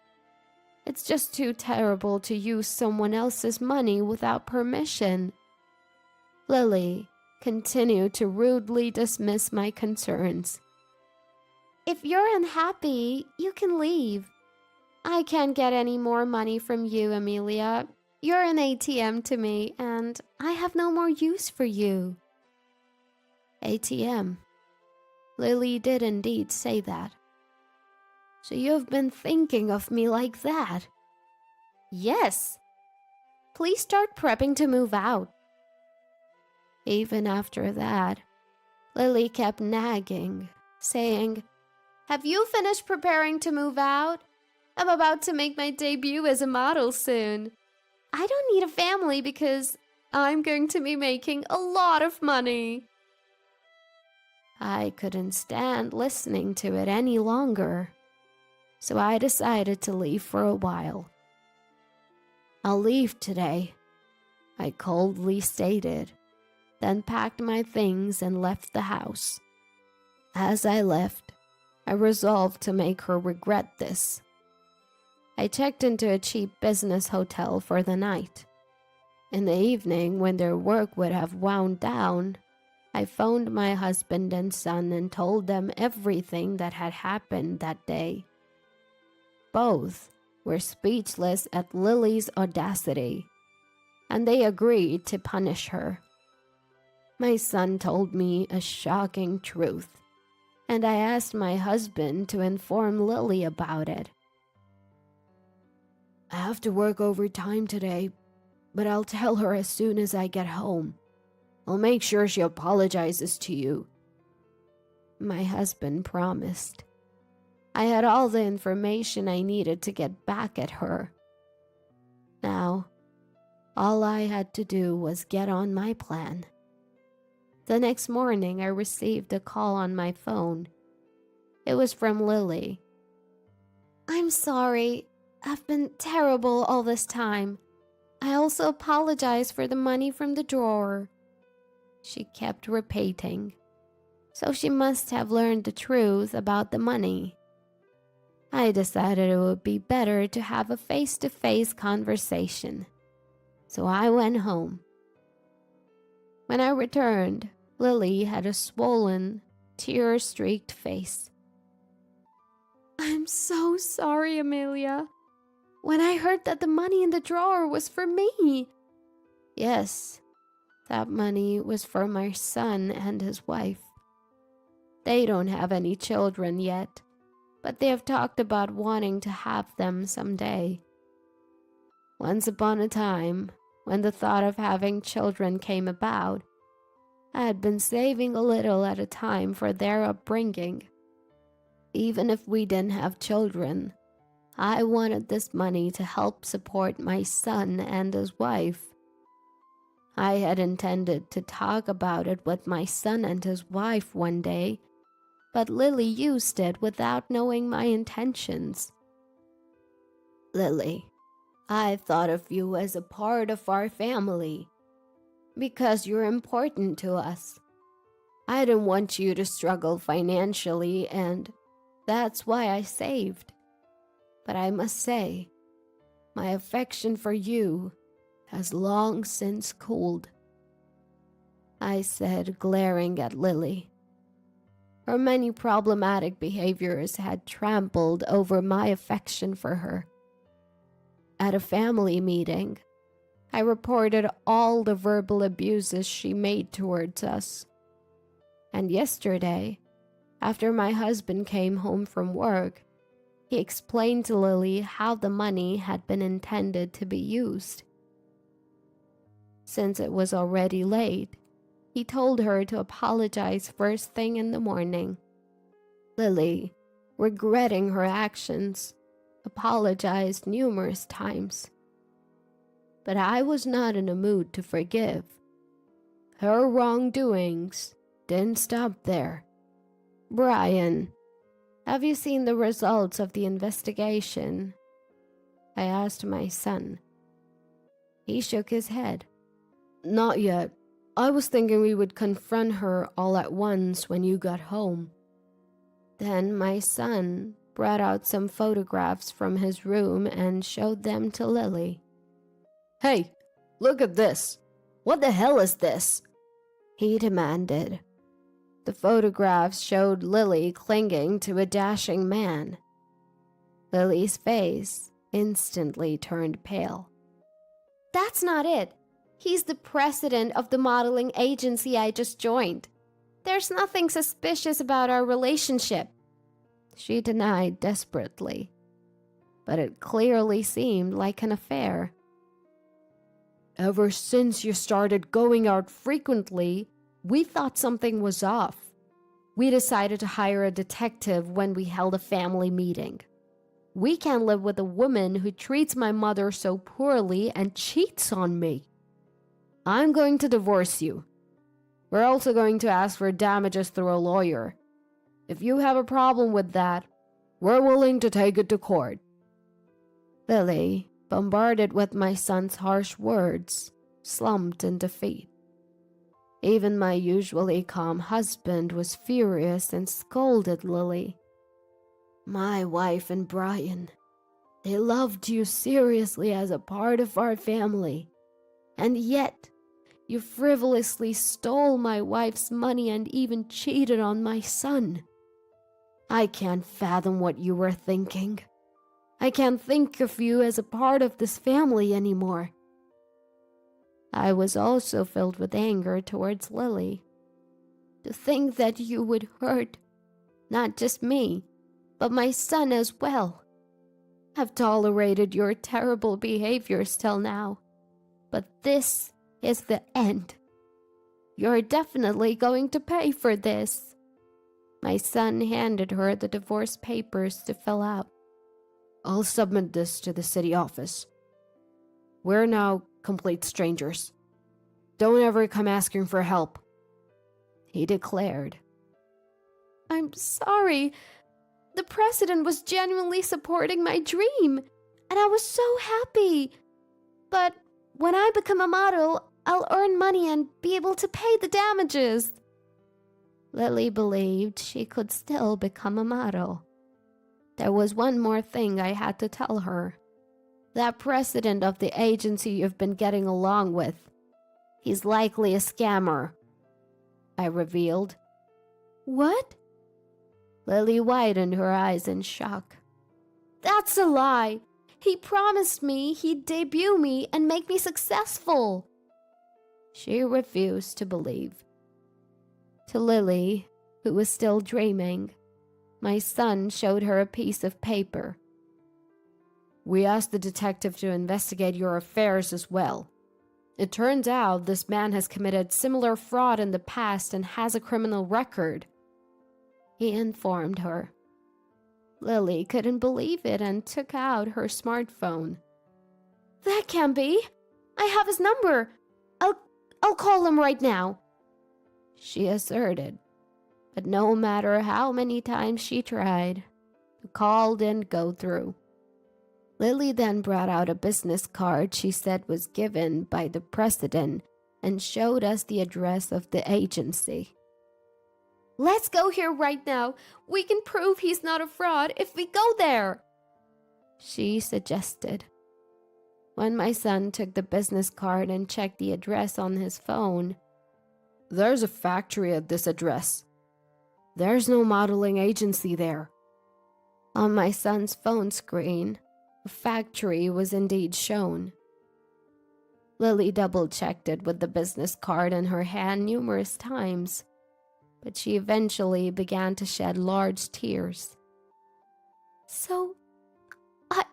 It's just too terrible to use someone else's money without permission. Lily continued to rudely dismiss my concerns. If you're unhappy, you can leave. I can't get any more money from you, Amelia. You're an ATM to me, and I have no more use for you. ATM. Lily did indeed say that. So you've been thinking of me like that? Yes. Please start prepping to move out. Even after that, Lily kept nagging, saying, Have you finished preparing to move out? I'm about to make my debut as a model soon. I don't need a family because I'm going to be making a lot of money. I couldn't stand listening to it any longer, so I decided to leave for a while. I'll leave today, I coldly stated, then packed my things and left the house. As I left, I resolved to make her regret this. I checked into a cheap business hotel for the night. In the evening, when their work would have wound down, I phoned my husband and son and told them everything that had happened that day. Both were speechless at Lily's audacity, and they agreed to punish her. My son told me a shocking truth, and I asked my husband to inform Lily about it. I have to work overtime today, but I'll tell her as soon as I get home. I'll make sure she apologizes to you, my husband promised. I had all the information I needed to get back at her. Now, all I had to do was get on my plan. The next morning, I received a call on my phone. It was from Lily. I'm sorry. I've been terrible all this time. I also apologize for the money from the drawer, she kept repeating. So she must have learned the truth about the money. I decided it would be better to have a face-to-face conversation. So I went home. When I returned, Lily had a swollen, tear-streaked face. I'm so sorry, Amelia. When I heard that the money in the drawer was for me. Yes, that money was for my son and his wife. They don't have any children yet, but they have talked about wanting to have them someday. Once upon a time, when the thought of having children came about, I had been saving a little at a time for their upbringing. Even if we didn't have children, I wanted this money to help support my son and his wife. I had intended to talk about it with my son and his wife one day, but Lily used it without knowing my intentions. Lily, I thought of you as a part of our family, because you're important to us. I didn't want you to struggle financially, and that's why I saved. But I must say, my affection for you has long since cooled, I said, glaring at Lily. Her many problematic behaviors had trampled over my affection for her. At a family meeting, I reported all the verbal abuses she made towards us. And yesterday, after my husband came home from work, he explained to Lily how the money had been intended to be used. Since it was already late, he told her to apologize first thing in the morning. Lily, regretting her actions, apologized numerous times. But I was not in a mood to forgive. Her wrongdoings didn't stop there. Brian, have you seen the results of the investigation? I asked my son. He shook his head. Not yet. I was thinking we would confront her all at once when you got home. Then my son brought out some photographs from his room and showed them to Lily. Hey, look at this. What the hell is this? He demanded. The photographs showed Lily clinging to a dashing man. Lily's face instantly turned pale. That's not it. He's the president of the modeling agency I just joined. There's nothing suspicious about our relationship, she denied desperately. But it clearly seemed like an affair. Ever since you started going out frequently, we thought something was off. We decided to hire a detective when we held a family meeting. We can't live with a woman who treats my mother so poorly and cheats on me. I'm going to divorce you. We're also going to ask for damages through a lawyer. If you have a problem with that, we're willing to take it to court. Lily, bombarded with my son's harsh words, slumped in defeat. Even my usually calm husband was furious and scolded Lily. My wife and Brian, they loved you seriously as a part of our family, and yet you frivolously stole my wife's money and even cheated on my son. I can't fathom what you were thinking. I can't think of you as a part of this family anymore. I was also filled with anger towards Lily. To think that you would hurt not just me, but my son as well. I've tolerated your terrible behaviors till now, but this is the end. You're definitely going to pay for this. My son handed her the divorce papers to fill out. I'll submit this to the city office. We're now complete strangers. Don't ever come asking for help, he declared. I'm sorry. The president was genuinely supporting my dream, and I was so happy. But when I become a model, I'll earn money and be able to pay the damages. Lily believed she could still become a model. There was one more thing I had to tell her. That president of the agency you've been getting along with, he's likely a scammer, I revealed. What? Lily widened her eyes in shock. That's a lie. He promised me he'd debut me and make me successful. She refused to believe. To Lily, who was still dreaming, my son showed her a piece of paper. We asked the detective to investigate your affairs as well. It turns out this man has committed similar fraud in the past and has a criminal record, he informed her. Lily couldn't believe it and took out her smartphone. That can't be. I have his number. I'll call him right now, she asserted. But no matter how many times she tried, the call didn't go through. Lily then brought out a business card she said was given by the president and showed us the address of the agency. Let's go here right now. We can prove he's not a fraud if we go there, she suggested. When my son took the business card and checked the address on his phone, there's a factory at this address. There's no modeling agency there. On my son's phone screen, a factory was indeed shown. Lily double-checked it with the business card in her hand numerous times, but she eventually began to shed large tears. So, I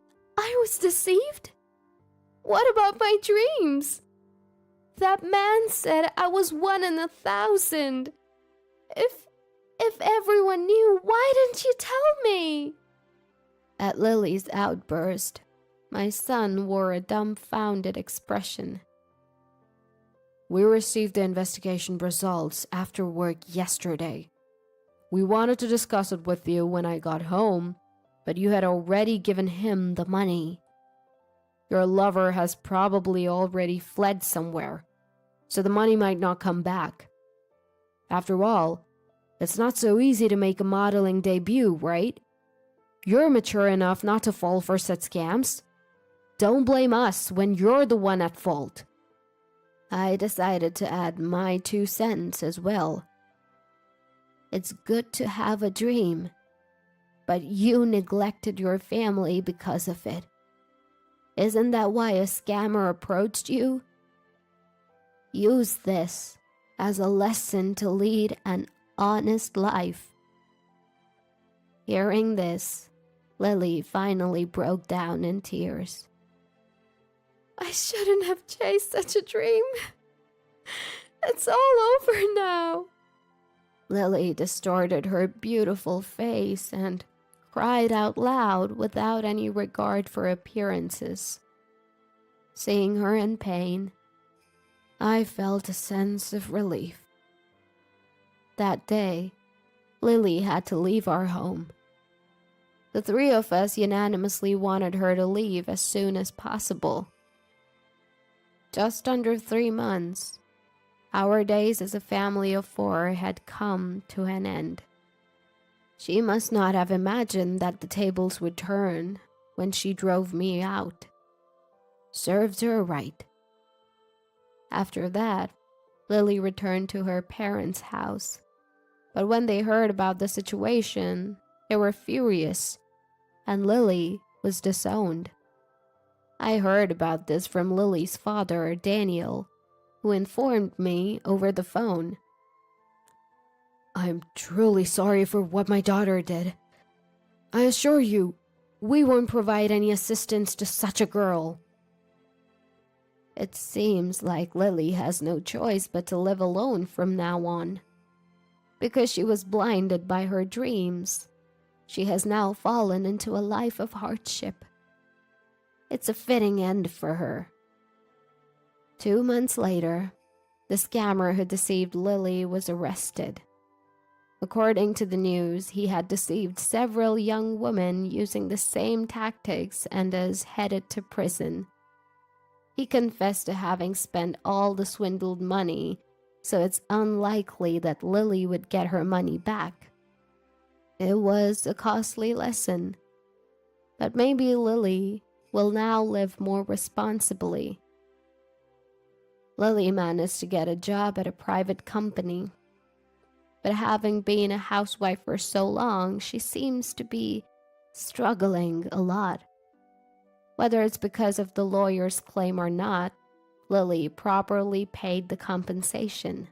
was deceived? What about my dreams? That man said I was 1 in 1,000. If everyone knew, why didn't you tell me? At Lily's outburst, my son wore a dumbfounded expression. We received the investigation results after work yesterday. We wanted to discuss it with you when I got home, but you had already given him the money. Your lover has probably already fled somewhere, so the money might not come back. After all, it's not so easy to make a modeling debut, right? You're mature enough not to fall for such scams. Don't blame us when you're the one at fault. I decided to add my 2 cents as well. It's good to have a dream, but you neglected your family because of it. Isn't that why a scammer approached you? Use this as a lesson to lead an honest life. Hearing this, Lily finally broke down in tears. I shouldn't have chased such a dream. It's all over now. Lily distorted her beautiful face and cried out loud without any regard for appearances. Seeing her in pain, I felt a sense of relief. That day, Lily had to leave our home. The 3 of us unanimously wanted her to leave as soon as possible. Just under 3 months, our days as a family of 4 had come to an end. She must not have imagined that the tables would turn when she drove me out. Serves her right. After that, Lily returned to her parents' house. But when they heard about the situation, they were furious, and Lily, was disowned. I heard about this from Lily's father, Daniel, who informed me over the phone. I'm truly sorry for what my daughter did. I assure you, we won't provide any assistance to such a girl. It seems like Lily has no choice but to live alone from now on. Because she was blinded by her dreams, she has now fallen into a life of hardship. It's a fitting end for her. 2 months later, the scammer who deceived Lily was arrested. According to the news, he had deceived several young women using the same tactics and is headed to prison. He confessed to having spent all the swindled money, so it's unlikely that Lily would get her money back. It was a costly lesson, but maybe Lily will now live more responsibly. Lily managed to get a job at a private company, but having been a housewife for so long, she seems to be struggling a lot. Whether it's because of the lawyer's claim or not, Lily properly paid the compensation.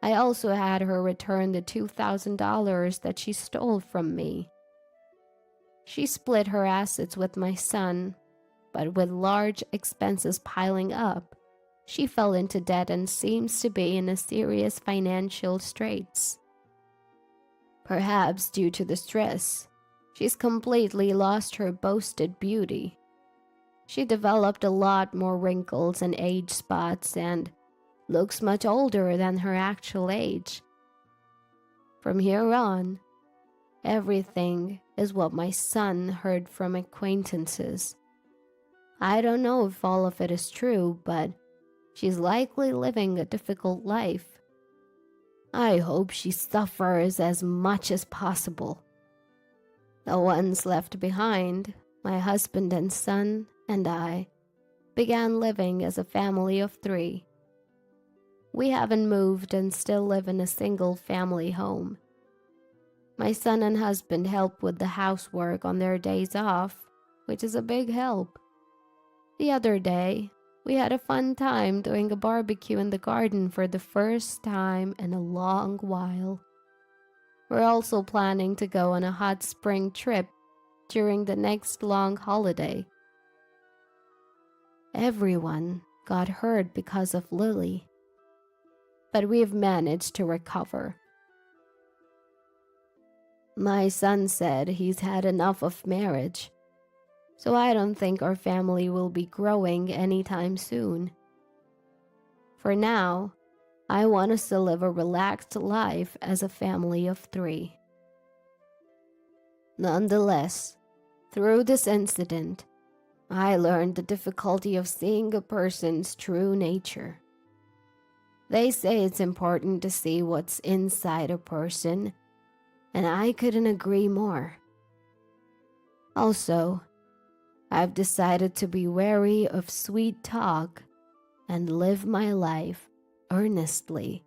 I also had her return the $2,000 that she stole from me. She split her assets with my son, but with large expenses piling up, she fell into debt and seems to be in a serious financial straits. Perhaps due to the stress, she's completely lost her boasted beauty. She developed a lot more wrinkles and age spots and looks much older than her actual age. From here on, everything is what my son heard from acquaintances. I don't know if all of it is true, but she's likely living a difficult life. I hope she suffers as much as possible. The ones left behind, my husband and son and I, began living as a family of 3. We haven't moved and still live in a single-family home. My son and husband help with the housework on their days off, which is a big help. The other day, we had a fun time doing a barbecue in the garden for the first time in a long while. We're also planning to go on a hot spring trip during the next long holiday. Everyone got hurt because of Lily, but we've managed to recover. My son said he's had enough of marriage, so I don't think our family will be growing anytime soon. For now, I want us to live a relaxed life as a family of 3. Nonetheless, through this incident, I learned the difficulty of seeing a person's true nature. They say it's important to see what's inside a person, and I couldn't agree more. Also, I've decided to be wary of sweet talk and live my life earnestly